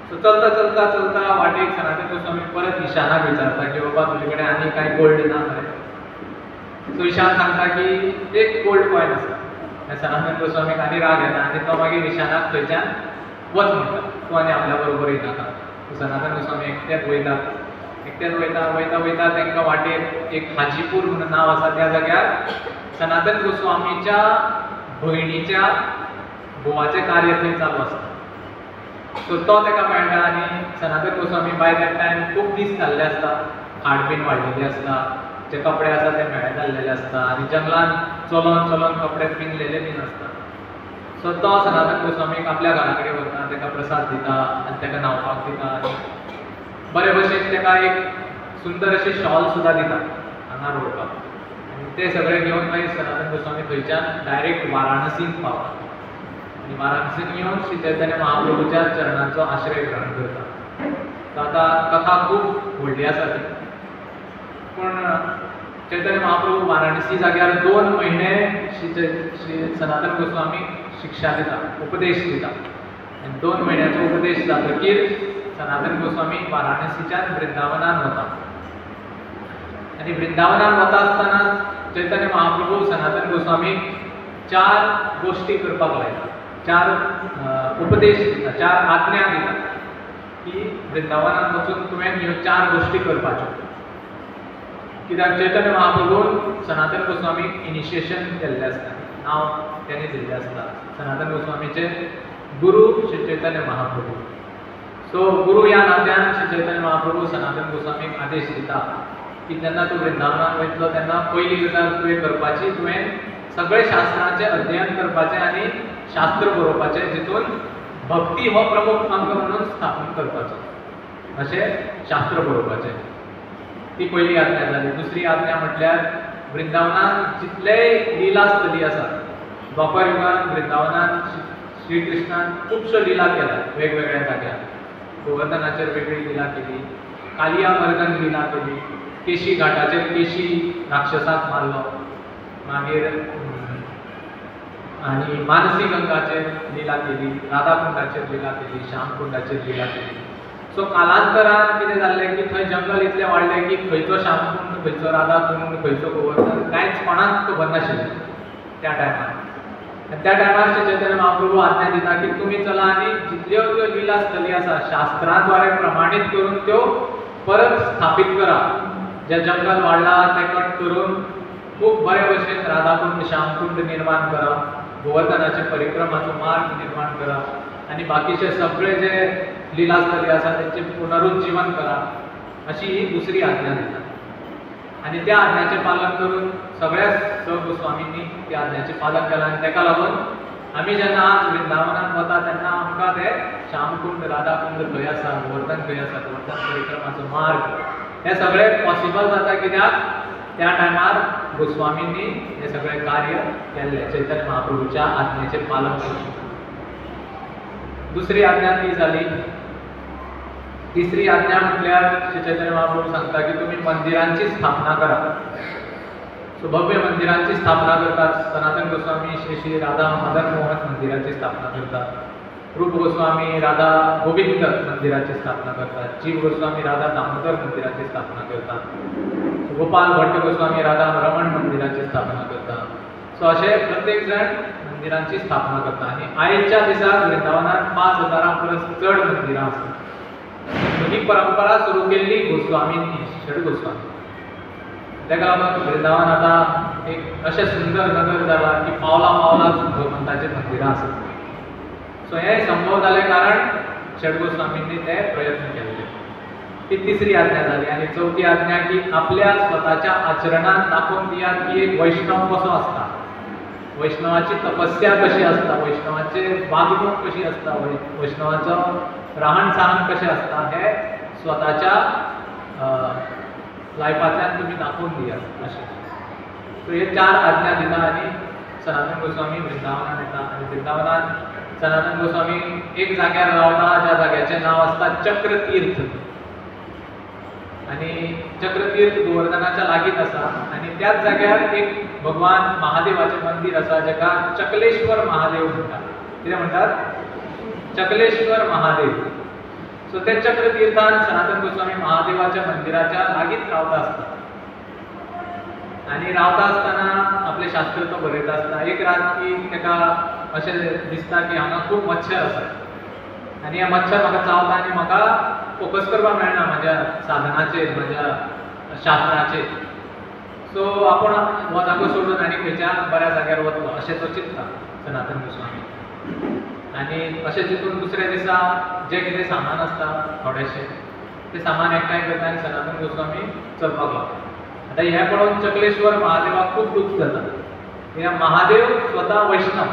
सो चलता चलता चलता वाटेक सनातन गोस्वामी परत ईशानाक विचारता की बाबा तुजे कडेन आनी कांय गोल्ड ना मरे सो ईशान सांगता की एक गोल्ड कॉयन आसा सनातन गोस्वामीक आनी राग येता आनी तो मागीर ईशानाक थंयच्यान वच म्हणटा तूं आनी आपल्या बरोबर येनाका सनातन गोस्वामी एकटेच वयता वयता वयता तांकां वाटेर एक हाजीपूर म्हणून नांव आसा त्या जाग्यार सनातन गोस्वामीच्या भयणीच्या घोवाचें कार्य थंय चालू आसता सो तो ताका मेळटा आनी Sanatan Goswami bye that time खूब दीस जाल्ले आसता हाड बीन वाडलेली आसता जे कपडे आसा ते मेळे जाल्लेले आसता आनी जंगलान चलोन चलोन कपडे पिंजलेले बीन आसता सो तो सनातन गोस्वामीक आपल्या घरा कडेन व्हरता ताका प्रसाद दिता आनी ताका न्हावपाक दिता आनी बरे भशेन ताका एक सुंदर अशें शॉल सुद्दां दिता हांगा रोडपाक आनी ते सगळे घेवन मागीर सनातन गोस्वामी थंयच्यान डायरेक्ट वाराणसींत पावता आनी वाराणसींत येवन श्री चैतन्य महाप्रभूच्या चरणांचो आश्रय ग्रहण करता सो आतां कथा खूब व्हडली आसा ती पूण चैतन्य महाप्रभू वाराणसी जाग्यार 2 म्हयने श्री सनातन गोस्वामी शिक्षा दिता उपदेश दिता आनी 2 म्हयन्याचो उपदेश जातकीर सनातन गोस्वामी वाराणसीच्यान वृंदावनान वता आनी वृंदावनान वता आसतना चैतन्य महाप्रभू सनातन गोस्वामीक 4 गोश्टी करपाक लायता 4 उपदेश दिता 4 आज्ञा दिता की वृंदावनान वचून तुवें ह्यो 4 गोश्टी करपाच्यो कित्याक चैतन्य महाप्रभून सनातन गोस्वामीक इनिशिएशन केल्लें आसता नांव तेणें दिल्लें आसता सनातन गोस्वामीचे गुरू श्री चैतन्य महाप्रभू सो गुरू ह्या नात्यान श्री चैतन्य महाप्रभू सनातन गोस्वामीक आदेश दिता की जेन्ना तूं वृंदावनान वयतलो तेन्ना पयली गजाल तुवें करपाची तुवें सगळे शास्त्रांचें अध्ययन करपाचें आनी शास्त्र बरोवपाचें जितून भक्ती हो प्रमुख अंग म्हणून स्थापन करपाचो अशें शास्त्र बरोवपाचें ती पयली आज्ञा जाली दुसरी आज्ञा म्हटल्यार वृंदावनान जितलेय लिला स्थली आसा द्वापर युगान वृंदावनान श्री कृष्णान खुबश्यो लिला केल्या वेगवेगळ्या जाग्यार गोवर्धनाचेर वेगळी लिला केली कालिया मर्दन लिला केली केशी घाटाचेर केशी राक्षसाक मारलो मागीर आनी मानसी गंगाचेर लिला केली राधाकुंडाचेर लिला केली श्यामकुंडाचेर लिला केली सो कालांतरान कितें जाल्लें की थंय जंगल इतलें वाडलें की खंयचो श्यामकुंड खंयचो राधाकुंड खंयचो गोवर्धन कांयच कोणाक खबर नाशिल्लें त्या टायमार त्या टायमार श्री चैतन्य महाप्रभू आज्ञा दिता की तुमी चला आनी जितल्यो त्यो लिला स्थली आसा शास्त्राद्वारे प्रमाणीत करून त्यो परत स्थापीत करा जे जंगल वाडला तें कट करून खूब बरे भशेन राधाकुंड श्यामकुंड निर्माण करप, गोवर्धनाचे परिक्रमाचो मार्ग निर्माण करप आनी बाकीचे सगळे जे लिलास्थली आसा तेंचे पुनरुज्जीवन करप, अशी ही दुसरी आज्ञा दिता. आनी त्या आज्ञाचें पालन करून सगळ्या स गोस्वामींनी त्या आज्ञाचें पालन केलां. आनी ताका लागून आमी जेन्ना आज वृंदावनांत वता तेन्ना आमकां ते श्यामकुंड, राधाकुंड खंय आसा, गोवर्धन खंय आसा, गोवर्धन परिक्रमाचो मार्ग हें सगळें पॉसिबल जाता कित्याक त्या टायमार गोस्वामींनी हे सगळें कार्य केल्लें चैतन्य महाप्रभूच्या आज्ञेचें पालन करून. दुसरी आज्ञा ती जाली. तिसरी आज्ञा म्हटल्यार श्री चैतन्य महाप्रभू सांगता की तुमी मंदिरांची स्थापना करा. सो भव्य मंदिरांची स्थापना करतात. सनातन गोस्वामी श्री श्री राधा मदन मोहन मंदिराची स्थापना करतात. रूप गोस्वामी राधा गोविंद मंदिराची स्थापना करतात. जीव गोस्वामी राधा दामोदर मंदिराची स्थापना करतात. गोपाल भट्ट गोस्वामी राधा रमण मंदिराची स्थापना करतात. सो असे प्रत्येक जण मंदिरांची स्थापना करता. आनी आयच्या दिसाक वृंदावनात 5000 परस चड मंदिरां आसात. ही परंपरा सुरू केल्ली गोस्वामींनी, षड गोस्वामी. ताका लागून वृंदावन आतां एक अशें सुंदर नगर जाला की पावला पावलाक भगवंताचे मंदिरां आसात. सो हें संभव जालें कारण षड गोस्वामींनी ते प्रयत्न केल्ले. ही तिसरी आज्ञा जाली. आनी चवथी आज्ञा की आपल्या स्वताच्या आचरणांत दाखोवन दियात की एक वैष्णव कसो आसता, वैष्णवाची तपस्या कशी आसता, वैष्णवाची वागणूक कशी आसता, वैष्णवाचो राहण सहण कशें आसता हें स्वताच्या लायफांतल्यान तुमी दाखोवन दियात अशें. सो हे 4 आज्ञा दिता आनी सनातन गोस्वामी वृंदावनांत येता. आनी वृंदावनांत सनातन गोस्वामी एक जाग्यार रावता ज्या जाग्याचें नांव आसता चक्रतीर्थ. आनी चक्रतीर्थ गोवर्धनाच्या लागींच आसा. आनी त्याच जाग्यार एक भगवान महादेवाचें मंदिर आसा जेका चकलेश्वर महादेव म्हणटात. कितें म्हणटात? चकलेश्वर महादेव. सो ते चक्रतीर्थान सनातन गोस्वामी महादेवाच्या मंदिराच्या लागींच रावता आसता. आनी रावता आसतना आपले शास्त्र तो बरयता आसता. एक राती ताका अशें दिसता की हांगा खूब मच्छर आसात आनी हे मच्छर म्हाका चावता आनी म्हाका फोकस करपाक मेळना म्हाज्या साधनाचेर, म्हाज्या शास्त्राचेर. सो आपूण हो जागो सोडून आनी खंयच्या बऱ्या जाग्यार वतलो अशें तो चिंतता सनातन गोस्वामी. आनी अशें चिंतून दुसऱ्या दिसा जें कितें सामान आसता थोडेशें तें सामान एकठांय करता आनी सनातन गोस्वामी चलपाक लागता. आतां हें पळोवन चकलेश्वर महादेवाक खूब दूख जाता. कित्याक महादेव स्वता वैष्णव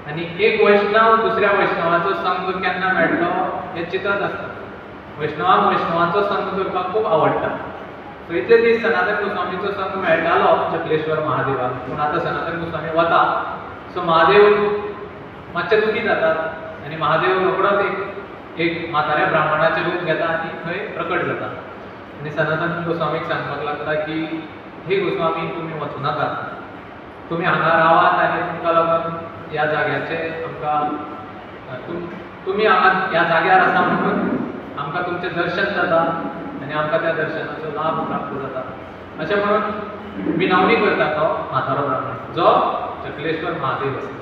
आनी एक वैष्णव दुसऱ्या वैष्णवाचो संग केन्ना मेळटलो हें चिंतत आसता. वैष्णवाक वैष्णवाचो संग करपाक खूब आवडटा. सो इतले दीस सनातन गोस्वामीचो संग मेळटालो चकलेश्वर महादेवाक. पूण आतां सनातन गोस्वामी वता. सो महादेव मातशे दुखी जातात आनी महादेव रोखडोच एक म्हाताऱ्या ब्राह्मणाचें रूप घेता आनी थंय प्रकट जाता. आनी सनातन गोस्वामीक सांगपाक लागता की हे गोस्वामी तुमी वचूं नाका, तुमी हांगा रावात आनी तुमकां लागून ह्या जाग्याचे आमकां तुमी हांगा ह्या जाग्यार आसा म्हणून आमकां तुमचें दर्शन जाता आनी आमकां त्या दर्शनाचो लाभ प्राप्त जाता. अशें म्हणून विनवणी करता तो म्हातारो ब्राह्मण जो चकलेश्वर महादेव आसता.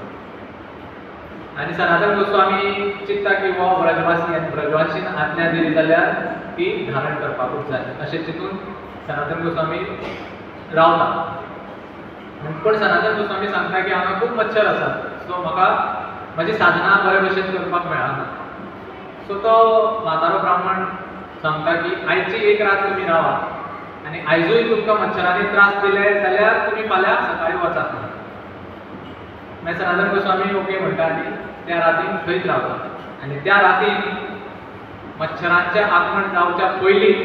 आनी सनातन गोस्वामी चिंतता की हो ब्रजवासी आनी ब्रजवासीन आज्ञा दिली जाल्यार ती धारण करपाकूच जाय अशें चिंतून सनातन गोस्वामी रावता. पूण सनातन गोस्वामी सांगता की हांगा खूब मच्छर आसात. सो म्हाका म्हाजी साधना बरे भशेन करपाक मेळना. सो तो म्हातारो ब्राह्मण सांगता की आयची एक रात तुमी रावात आनी आयजूय तुमकां मच्छरांनी त्रास दिले जाल्यार तुमी फाल्यां सकाळीं वचात. मागीर सनातन गोस्वामी ओके म्हणटा आनी त्या रातीन थंयच रावता. आनी त्या रातीन मच्छरांचें आगमन जावच्या पयलीं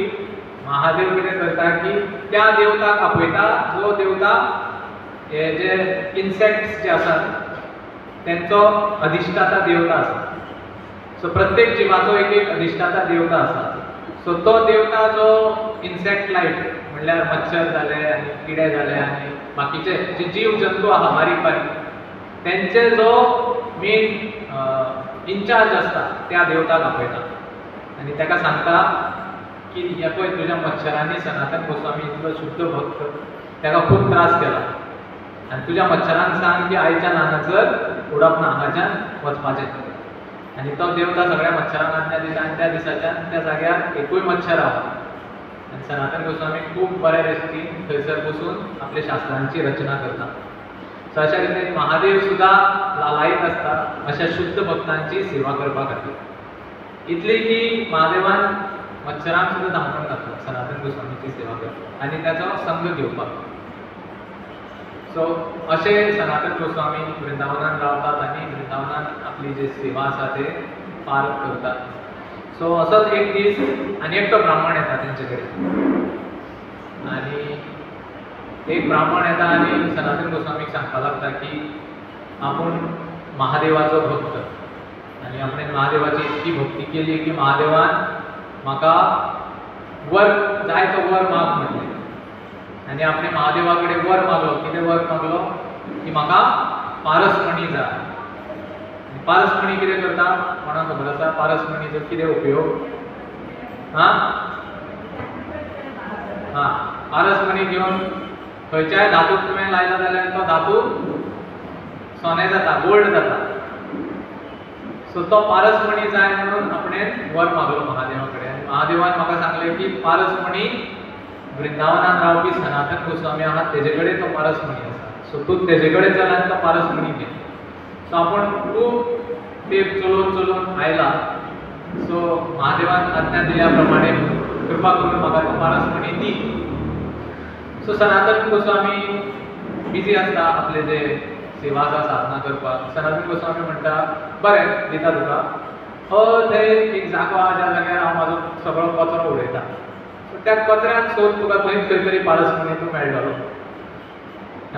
महादेव कितें करता की त्या देवताक आपयता जो देवता हे जे इन्सेक्ट्स जे आसात तेंचो अधिष्ठाता देवता आसा. सो प्रत्येक जिवाचो एक एक अधिष्ठाता देवता आसा. सो तो देवता जो इन्सेक्ट लायफ म्हणल्यार मच्छर जाले आनी किडे जाले आनी बाकीचे जे जीव जंतू आहा बारीक बारीक तेंचे जो मेन इन्चार्ज आसता त्या देवताक आपयता. आनी ताका सांगता की हे पळय तुज्या मच्छरांनी सनातन गोस्वामी इतलो शुद्ध भक्त ताका खूब त्रास केला आनी तुज्या मच्छरांक सांग की आयच्या नानसर उडप ना, हांगाच्यान वचपाचें. आनी तो देवता सगळ्या मच्छरांक आज्ञा दिता आनी त्या दिसाच्यान त्या जाग्यार एकूय मच्छर आहा. आनी सनातन गोस्वामी खूब बऱ्या रितीन थंयसर बसून आपल्या शास्त्रांची रचना करता. सो अशा रितीन महादेव सुद्धा लालायीत आसता अशा शुद्ध भक्तांची सेवा करपा खातीर. इतली की महादेवान मच्छरांक सुद्धा धांपून घातलो सनातन गोस्वामीची सेवा करपाक आनी त्याचो संग घेवपाक. सो अशे सनातन गोस्वामी वृंदावनान रावतात आनी वृंदावनान आपली जी सेवा आसा ते पार करतात. सो असोच एक दीस आनी एकटो ब्राह्मण येता तेंचे कडेन आनी एक ब्राह्मण येता आनी सनातन गोस्वामीक सांगपाक लागता की आपूण महादेवाचो भक्त आनी आपणें महादेवाची इतकी भक्ती केली की महादेवान म्हाका वर जाय तो वर माग म्हणलें. आनी आपणे महादेवा कडेन वर मागलो. कितें वर मागलो की म्हाका पारसमणी जाय. पारसमणी कितें करता कोणाक खबर आसा? पारसमणीचो कितें उपयोग? पारसमणी घेवन खंयच्याय धातूक तुवें लायला जाल्यार तो धातू सोने जाता, गोल्ड जाता. सो तो पारसमणी जाय म्हणून आपणें वर मागलो महादेवा कडेन. महादेवान म्हाका सांगलें की पारसमणी वृंदावनान रावपी सनातन गोस्वामी आहा तेजे कडेन तो पारसमणी आसा. सो तूं तेजे कडेन चल आनी तो पारसमणी घे. सो आपूण खूब तेंप चलोवन आयला. सो महादेवान आज्ञा दिल्या प्रमाणे कृपा करून म्हाका तो पारसमणी दी. सो सनातन गोस्वामी बिजी आसता आपले जे सेवा आसा साधना करपाक. सनातन गोस्वामी म्हणटा बरें दिता तुका. थंय एक जागो आहा ज्या जाग्यार हांव म्हाजो सगळो कचरो उडयता. सो त्या कचऱ्यान सोद तुका थंय खंय तरी पारसमणी तूं मेळटलो.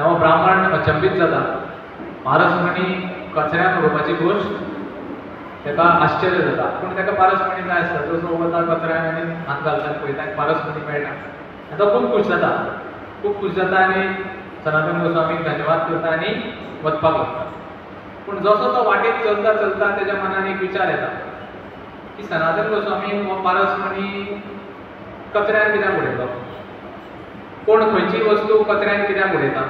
हो ब्राह्मण अचंबीत जाता. पारसमणी कचऱ्यान उडोवपाची गोश्ट ताका आश्चर्य जाता. पूण ताका पारसमणी जाय आसता. तो वता कचऱ्यान आनी हात घालता पळयता पारसमणी मेळटा आनी तो खूब खूश जाता. खूब खूश जाता आनी सनातन गोस्वामीक धन्यवाद करता आनी वचपाक लागता. पूण जसो तो वाटेक चलता चलता तेज्या मनान एक विचार येता की सनातन गोस्वामी हो पारसमणी कचऱ्यान कित्याक उडयलो? कोण खंयची वस्तू कचऱ्यान कित्याक उडयता?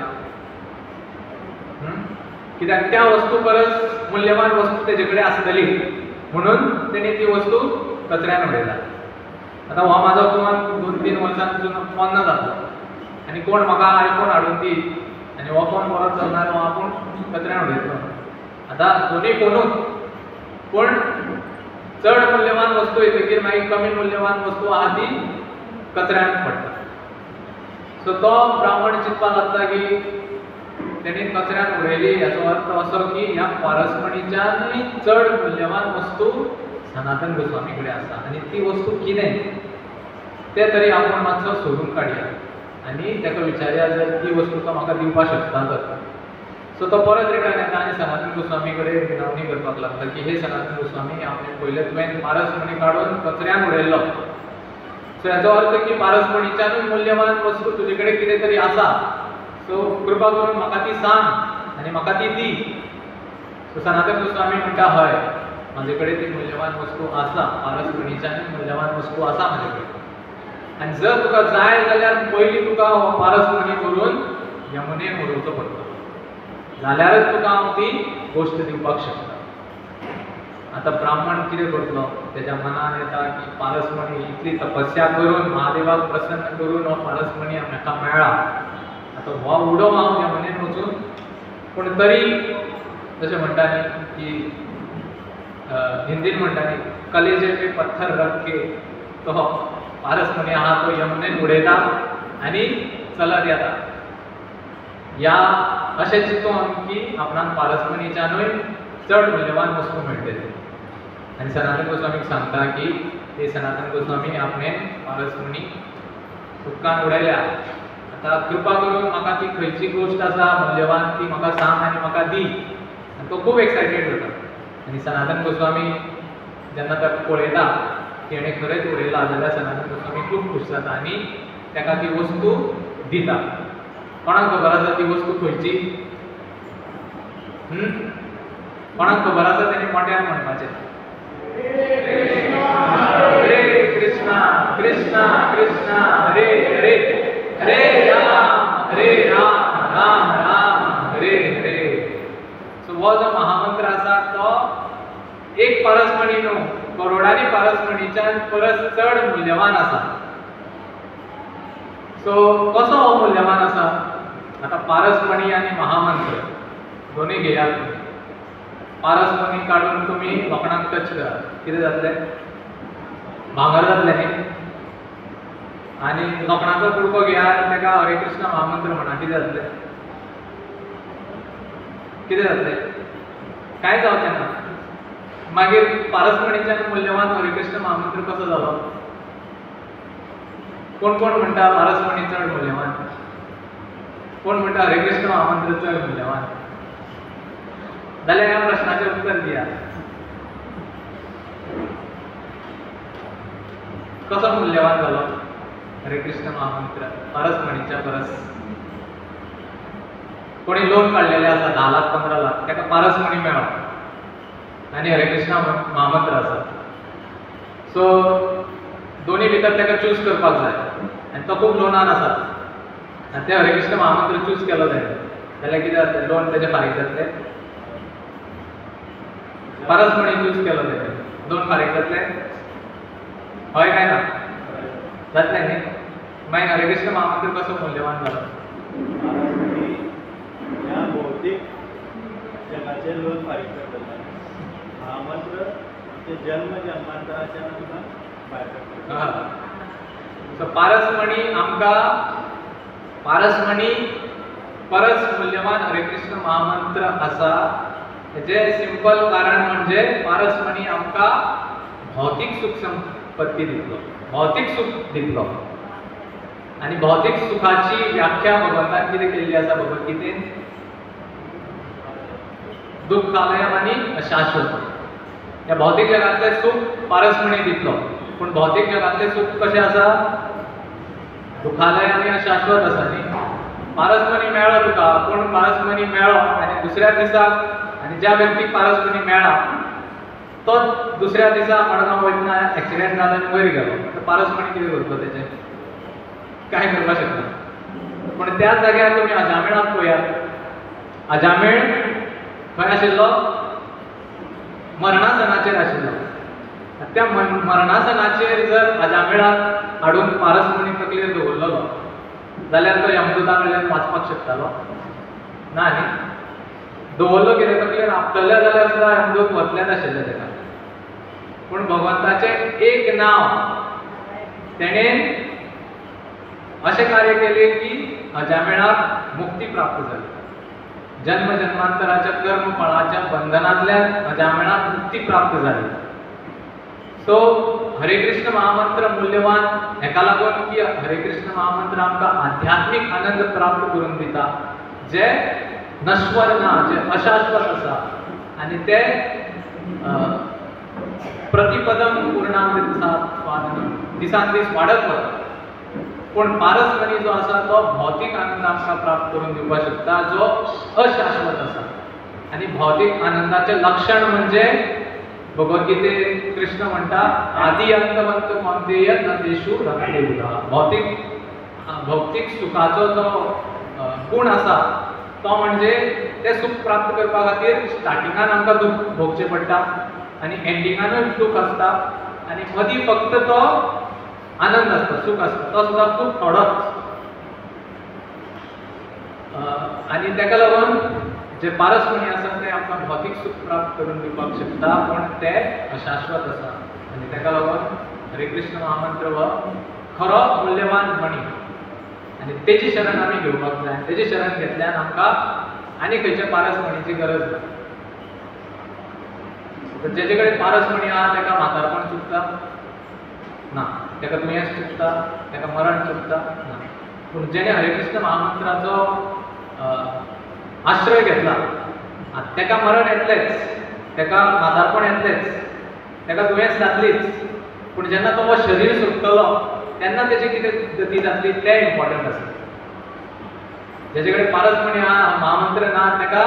कित्याक त्या वस्तू परस मुल्यवान वस्तू तेजे कडेन आसतली म्हणून तेणी ती वस्तू कचऱ्यान उडयला. आतां हो म्हाजो फोन 2-3 वर्सांचो फोन जातलो आनी कोण म्हाका आयफोन हाडून दी आनी हो फोन बरो चलना हो आपूण कचऱ्यान उडयतलो. आतां दोनूय फोनूच पूण चड मुल्यवान वस्तू येतकीर मागीर कमी मुल्यवान वस्तू आहा ती कचऱ्यान पडटा. सो तो ब्राह्मण चिंतपाक लागता की तेणी कचऱ्यान उडयली हाचो अर्थ असो की ह्या पारसमणीच्यानूय चड मुल्यवान वस्तू सनातन गोस्वामी कडेन आसा आनी ती वस्तू कितें तें तरी आपूण मातसो सोदून काडया आनी ताका विचारया जर ती वस्तू तो म्हाका दिवपाक शकता तर. सो तो परत रिटर्न येता आनी सनातन गोस्वामी कडेन विनवणी करपाक लागता की हे सनातन गोस्वामी आपणे पयले तुवें पारसमणी काडून कचऱ्यान उडयल्लो. सो हाचो अर्थ की पारसमणीच्यानूय मुल्यवान वस्तू तुजे कडेन कितें तरी आसा. सो कृपा करून म्हाका ती सांग आनी म्हाका ती दी. सो सनातन गोस्वामी म्हणटा हय म्हाजे कडेन ती मुल्यवान वस्तू आसा. पारसमणीच्यानूय मुल्यवान वस्तू आसा म्हाजे कडेन. आनी जर तुका जाय जाल्यार पयलीं तुका हो पारसमणी करून यमुनेन उडोवचो पडटलो जाल्यारच तुका हांव ती गोश्ट दिवपाक शकता. आतां ब्राह्मण कितें करतलो? तेज्या मनान येता की पारसमणी इतली तपस्या करून महादेवाक प्रसन्न करून हो पारसमणी म्हाका मेळ्ळा. आतां हो उडोवं हांव यमुनेन वचून. पूण तरी जशें म्हणटा न्ही की हिंदीन म्हणटा न्ही कलेजे पे पत्थर रख के तो पारसमणी आहा तो यमुनेन उडयता आनी चलत येता. या अशें चिंतून की आपणाक पारसमणीच्यानूय चड मुल्यवान वस्तू मेळटली. आनी सनातन गोस्वामीक सांगता की हे सनातन गोस्वामी आपणें पारसमणी उदकान उडयल्या. आतां कृपा करून म्हाका ती खंयची गोश्ट आसा मुल्यवान ती म्हाका सांग आनी म्हाका दी. आनी तो खूब एक्सायटेड जाता. आनी सनातन गोस्वामी जेन्ना ताका पळयता की ताणें खरेंच उडयला जाल्यार सनातन गोस्वामी खूब खूश जाता आनी ताका ती वस्तू दिता. कोणाक खबर आसा ती वस्तू खंयची? कोणाक खबर आसा तेणी मोठ्यान म्हणपाचें हरे कृष्णा कृष्णा कृष्णा हरे हरे हरे राम राम राम हरे हरे. सो हो जो महामंत्र आसा तो एक पारसमणी न्हू करोडांनी पारसमणीच्यान परस चड मुल्यवान आसा. सो कसो हो मूल्यवान आसा? आता पारसमणी आणि महामंत्र दोन्ही घेयात तुम्ही. पारसमणी काढून तुम्ही लोखणाक टच करा, कितें जातलें? भांगर जातलें न्ही. आनी लोखणाचो कुडको घेयात आनी ताका हरे कृष्ण महामंत्र म्हणा, कितें जातलें? कितें जातलें? कांय जावचें ना. मागीर पारसमणीच्यान मूल्यवान हरे कृष्ण महामंत्र कसो जालो? कोण कोण म्हणटा पारसमणी चड मूल्यवान, कोण म्हणटा हरे कृष्ण महामंत्र चड मूल्यवान? जाल्यार ह्या प्रश्नाचें उत्तर दियात. कसो मूल्यवान जालो हरे कृष्ण महामंत्र पारसमणीच्या परस? कोणी लोन काडलेले आसा 10 लाख 15 लाख, ताका पारसमणी मेळ्ळो आनी हरे कृष्ण महामंत्र आसा. सो दोन्ही भितर ताका चूज करपाक जाय आनी तो खूब लोनान आसा आनी ते हरे कृष्ण महामंत्र चूज केलो जाल्यार कितें जातलें? लोन तेजें फारीक जातलें. पारसमणी चूज केलो जाल्यार लोन फारीक जातलें. हय काय ना? जातलें न्ही. मागीर हरे कृष्ण महामंत्र कसो मूल्यवान जालो? ह्या भौतिक जगाचे लोन फारीक करतले. महामंत्र ते जन्म जन्मांतराच्या आमकां भायर काडटा. सो पारसमणी आमकां पारसमणी परस मूल्यवान हरे कृष्ण महामंत्र आसा. हेजें सिंपल कारण म्हणजे पारसमणी आमकां भौतिक सुख संपत्ती दितलो, भौतिक सुख दितलो. आनी भौतिक सुखाची व्याख्या भगवंतान कितें केल्ली आसा भगवद्गीतेन? दुःखालयम आनी अशाश्वत. ह्या भौतिक जगातलें सूख पारसमणी दितलो, पूण भौतिक जगातलें सूख कशें आसा? दुःखालय आनी अशाश्वत आसा न्ही. पारसमणी मेळ्ळो तुका, पूण पारसमणी मेळ्ळो आनी दुसऱ्या दिसाक आनी ज्या व्यक्तीक पारसमणी मेळ्ळा तो दुसऱ्या दिसा मडगांव वयतना एक्सिडेंट जालो आनी वयर गेलो, तर पारसमणी कितें करतलो तेजें? कांय करपाक शकना. पूण त्याच जाग्यार तुमी अजामेळाक पळयात. अजामेळ खंय आशिल्लो? मरणासनाचेर आशिल्लो. त्या मरणासनाचेर जर अजामेळाक हाडून पारसमणी तकलेर दवरलेलो जाल्यार तो यमदूता कडल्यान वाचपाक शकतालो ना न्ही. दवरलो कितें तकलेर आपटले जाल्यार सुद्दां यमदूत वतलेच आशिल्ले तेका. पूण भगवंताचें एक नांव तेणें अशें कार्य केलें की अजामेळाक मुक्ती प्राप्त जाली. जन्म जन्मांतराच्या कर्म फळाच्या बंधनांतल्यान अजामेळाक मुक्ती प्राप्त जाली. सो हरे कृष्ण महामंत्र मूल्यवान हेका लागून की हरे कृष्ण महामंत्र आमकां आध्यात्मिक आनंद प्राप्त करून दिता, जे नश्वर ना, जे अशाश्वत आसा आनी ते प्रतिपदम पूर्णामृत दिसान दीस वाडत वता. पूण पारसमणी जो आसा तो भौतिक आनंद आमकां प्राप्त करून दिवपाक शकता, जो अशाश्वत आसा. आनी भौतिक आनंदाचें लक्षण म्हणजे भगवद्गीतेत कृष्ण म्हणटा आदि अंतवंत कौंतेय न तेषु रमते बुधा. भौतिक सुखाचो जो गुण आसा तो म्हणजे ते सुख प्राप्त करपा खातीर स्टार्टिंगान आमकां दूख भोगचें पडटा आनी एंडिंगानूय दूख आसता आनी मदीं फक्त तो आनंद आसता, सूख आसता, तो सुद्दां खूब थोडोच. आनी ताका लागून जे पारसमणी आसा ते आमकां भौतिक सूख प्राप्त करून दिवपाक शकता, पूण ते अशाश्वत आसा. आनी ताका लागून हरे कृष्ण महामंत्र हो खरो मूल्यवान मणी आनी तेजी शरण आमी घेवपाक जाय. तेजी शरण घेतल्यान आमकां आनी खंयच्या पारसमणीची गरज ना. जेजे कडेन पारसमणी आहा ताका म्हातारपण चुकता ना, ताका दुयेंस चुकता, ताका मरण चुकता ना. पूण जेणे हरे कृष्ण महामंत्राचो आश्रय घेतला ताका मरण येतलेच, ताका म्हातारपण येतलेच, ताका दुयेंस जातलीच. पूण जेन्ना तो हो शरीर सोडटलो तेन्ना तेजी कितें गती जातली तें इम्पॉर्टंट आसा. जेजे कडेन पारसमणी आहा, महामंत्र ना, ताका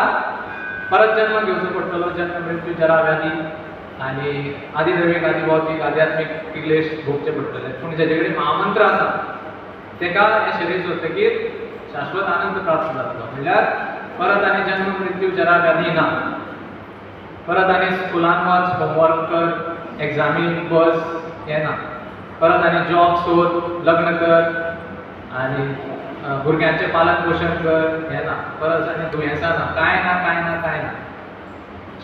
परत जन्म घेवचो पडटलो. जन्म मृत्यू जरा व्याधी आनी आदिदैविक आदी भौतीक आध्यात्मीक क्लेश भोगचे पडटले. पूण जेजे कडेन महामंत्र आसा ताका हें शरीर सोडटकीर शाश्वत आनंद प्राप्त जातलो. म्हणल्यार परत आनी जन्म मृत्यू जरा व्याधी ना, परत आनी स्कुलान वच, होमवर्क कर, एग्जामीक बस, हें ना, परत आनी जॉब सोद, लग्न कर, आनी भुरग्यांचें पालन पोशण कर हें ना, परस आनी दुयेंसां ना, कांय ना कांय ना कांय ना.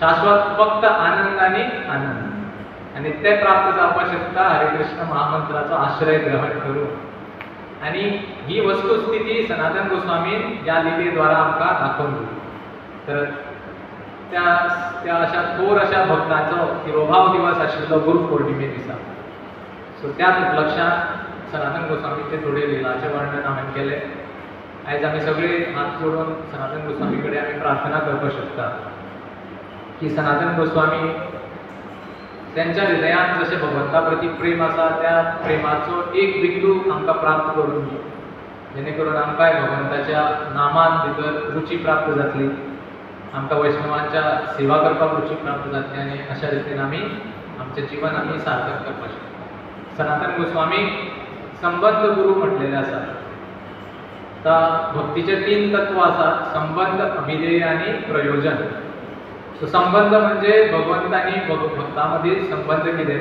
शाश्वत फक्त आनंद आनी आनंद, आनी ते प्राप्त जावपाक शकता हरे कृष्ण महामंत्राचो आश्रय ग्रहण करून. आनी ही वस्तुस्थिती सनातन गोस्वामीन ह्या लिलेद्वारा आमकां दाखोवन दिली. तर त्या अशा थोर अशा भक्तांचो तिरोभाव दिवस आशिल्लो गुरू पौर्णिमे दिसा. सो त्याच उपलक्षान सनातन गोस्वामीचे थोडे लिलाचे वर्णन हांवें केलें. आयज आमी सगळे हात जोडून सनातन गोस्वामी कडेन आमी प्रार्थना करपाक शकता की सनातन गोस्वामी त्यांच्या हृदयान जशें भगवंता प्रती प्रेम आसा त्या प्रेमाचो एक बिंदू आमकां प्राप्त करून दी, जेणे करून आमकांय भगवंताच्या नामान भितर रुची प्राप्त जातली, आमकां वैष्णवांच्या सेवा करपाक रुची प्राप्त जातली, आनी अशा रितीन आमी आमचें जीवन आमी सार्थक करपाक शकता. सनातन गोस्वामी संबंध गुरू म्हटलेले आसा. भक्तीचे 3 तत्व आसात: संबंध, अभिधेय आनी प्रयोजन. सो संबंध म्हणजे भगवंत आनी भक्ता मदीं संबंध कितें,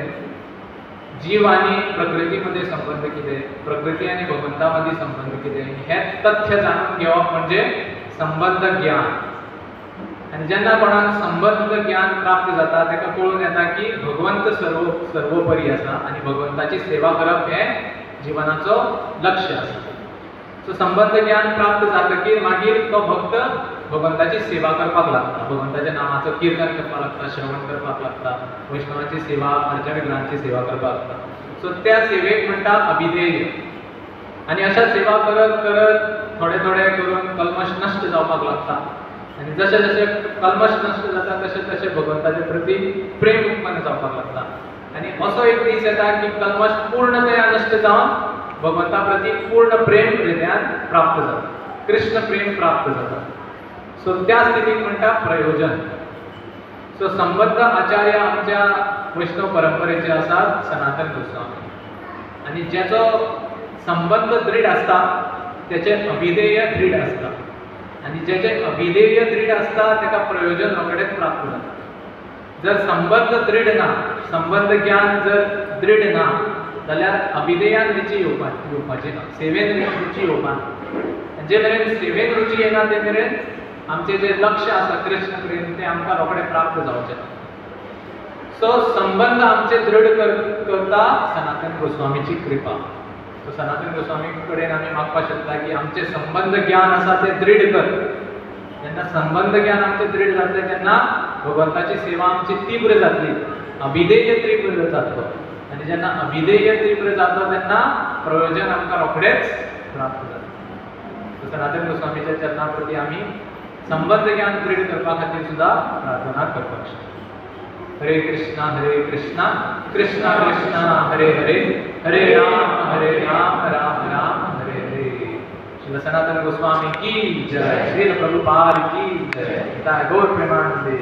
जीव आनी प्रकृती मदीं संबंध कितें, प्रकृती आनी भगवंता मदीं संबंध कितें, हें तथ्य जाणून घेवप म्हणजे संबंध ज्ञान. आनी जेन्ना कोणाक संबंध ज्ञान प्राप्त जाता ताका कळून येता की भगवंत सर्वोपरी आसा आनी भगवंताची सेवा करप हें जिवनाचो लक्ष्य आसा. सो संबंध ज्ञान प्राप्त जातकीर मागीर तो भक्त भगवंताची सेवा करपाक लागता, भगवंताच्या नामाचो कीर्तन करपाक लागता, श्रवण करपाक लागता, वैष्णवांची सेवा, अर्चा विग्रहांची सेवा करपाक लागता. सो त्या सेवेक म्हणटा अभिधेय. आनी अशा सेवा करत करत थोडे थोडे करून कल्मश नश्ट जावपाक लागता. आनी जशे जशे कल्मश नश्ट जाता तशे तशे भगवंताचे प्रती प्रेम उत्पन्न जावपाक लागता. आनी असो एक दीस येता की कल्मश पूर्णतया नश्ट जावन भगवंता प्रती पूर्ण प्रेम हृदयान प्राप्त जाता, कृष्ण प्रेम प्राप्त जाता. सो त्या स्थितीक म्हणटा प्रयोजन. सो संबंध आचार्य आमच्या वैष्णव परंपरेचे आसात सनातन गोस्वामी. आनी जेचो संबंध दृढ आसता तेचे अभिधेय दृढ आसता, आनी जेचे अभिधेय दृढ आसता ताका प्रयोजन रोखडेंच प्राप्त जाता. जर संबंध दृढ ना, संबंध ज्ञान जर दृढ ना जाल्यार अभिधेयान रुची येवपाची ना, सेवेन रुची येवपाना. जे मेरेन सेवेन रुची येना ते मेरेन आमचे जे लक्ष्य आसा कृष्ण प्रेम ते आमकां रोखडें प्राप्त जावचें ना. सो संबंध आमचे दृढ करता सनातन गोस्वामीची कृपा. सो सनातन गोस्वामी कडेन आमी मागपाक शकता की आमचे संबंध ज्ञान आसा ते दृढ कर. जेन्ना संबंध ज्ञान आमचे दृढ जातले तेन्ना भगवंताची सेवा आमची तीव्र जातली, अभिधेय तीव्र जातलो. आनी जेन्ना अभिधेय तीव्र जातलो तेन्ना प्रयोजन आमकां रोखडेंच प्राप्त जाता. सो सनातन गोस्वामीच्या चरणा प्रती आमी संबंध ज्ञान दृढ करपा खातीर सुद्दां प्रार्थना करपाक शकता. हरे कृष्णा कृष्णा कृष्णा हरे हरे, हरे राम राम राम हरे हरे. श्री सनातन गोस्वामी की जय, श्री प्रभुपाद की जय. गौर प्रेमानंदे.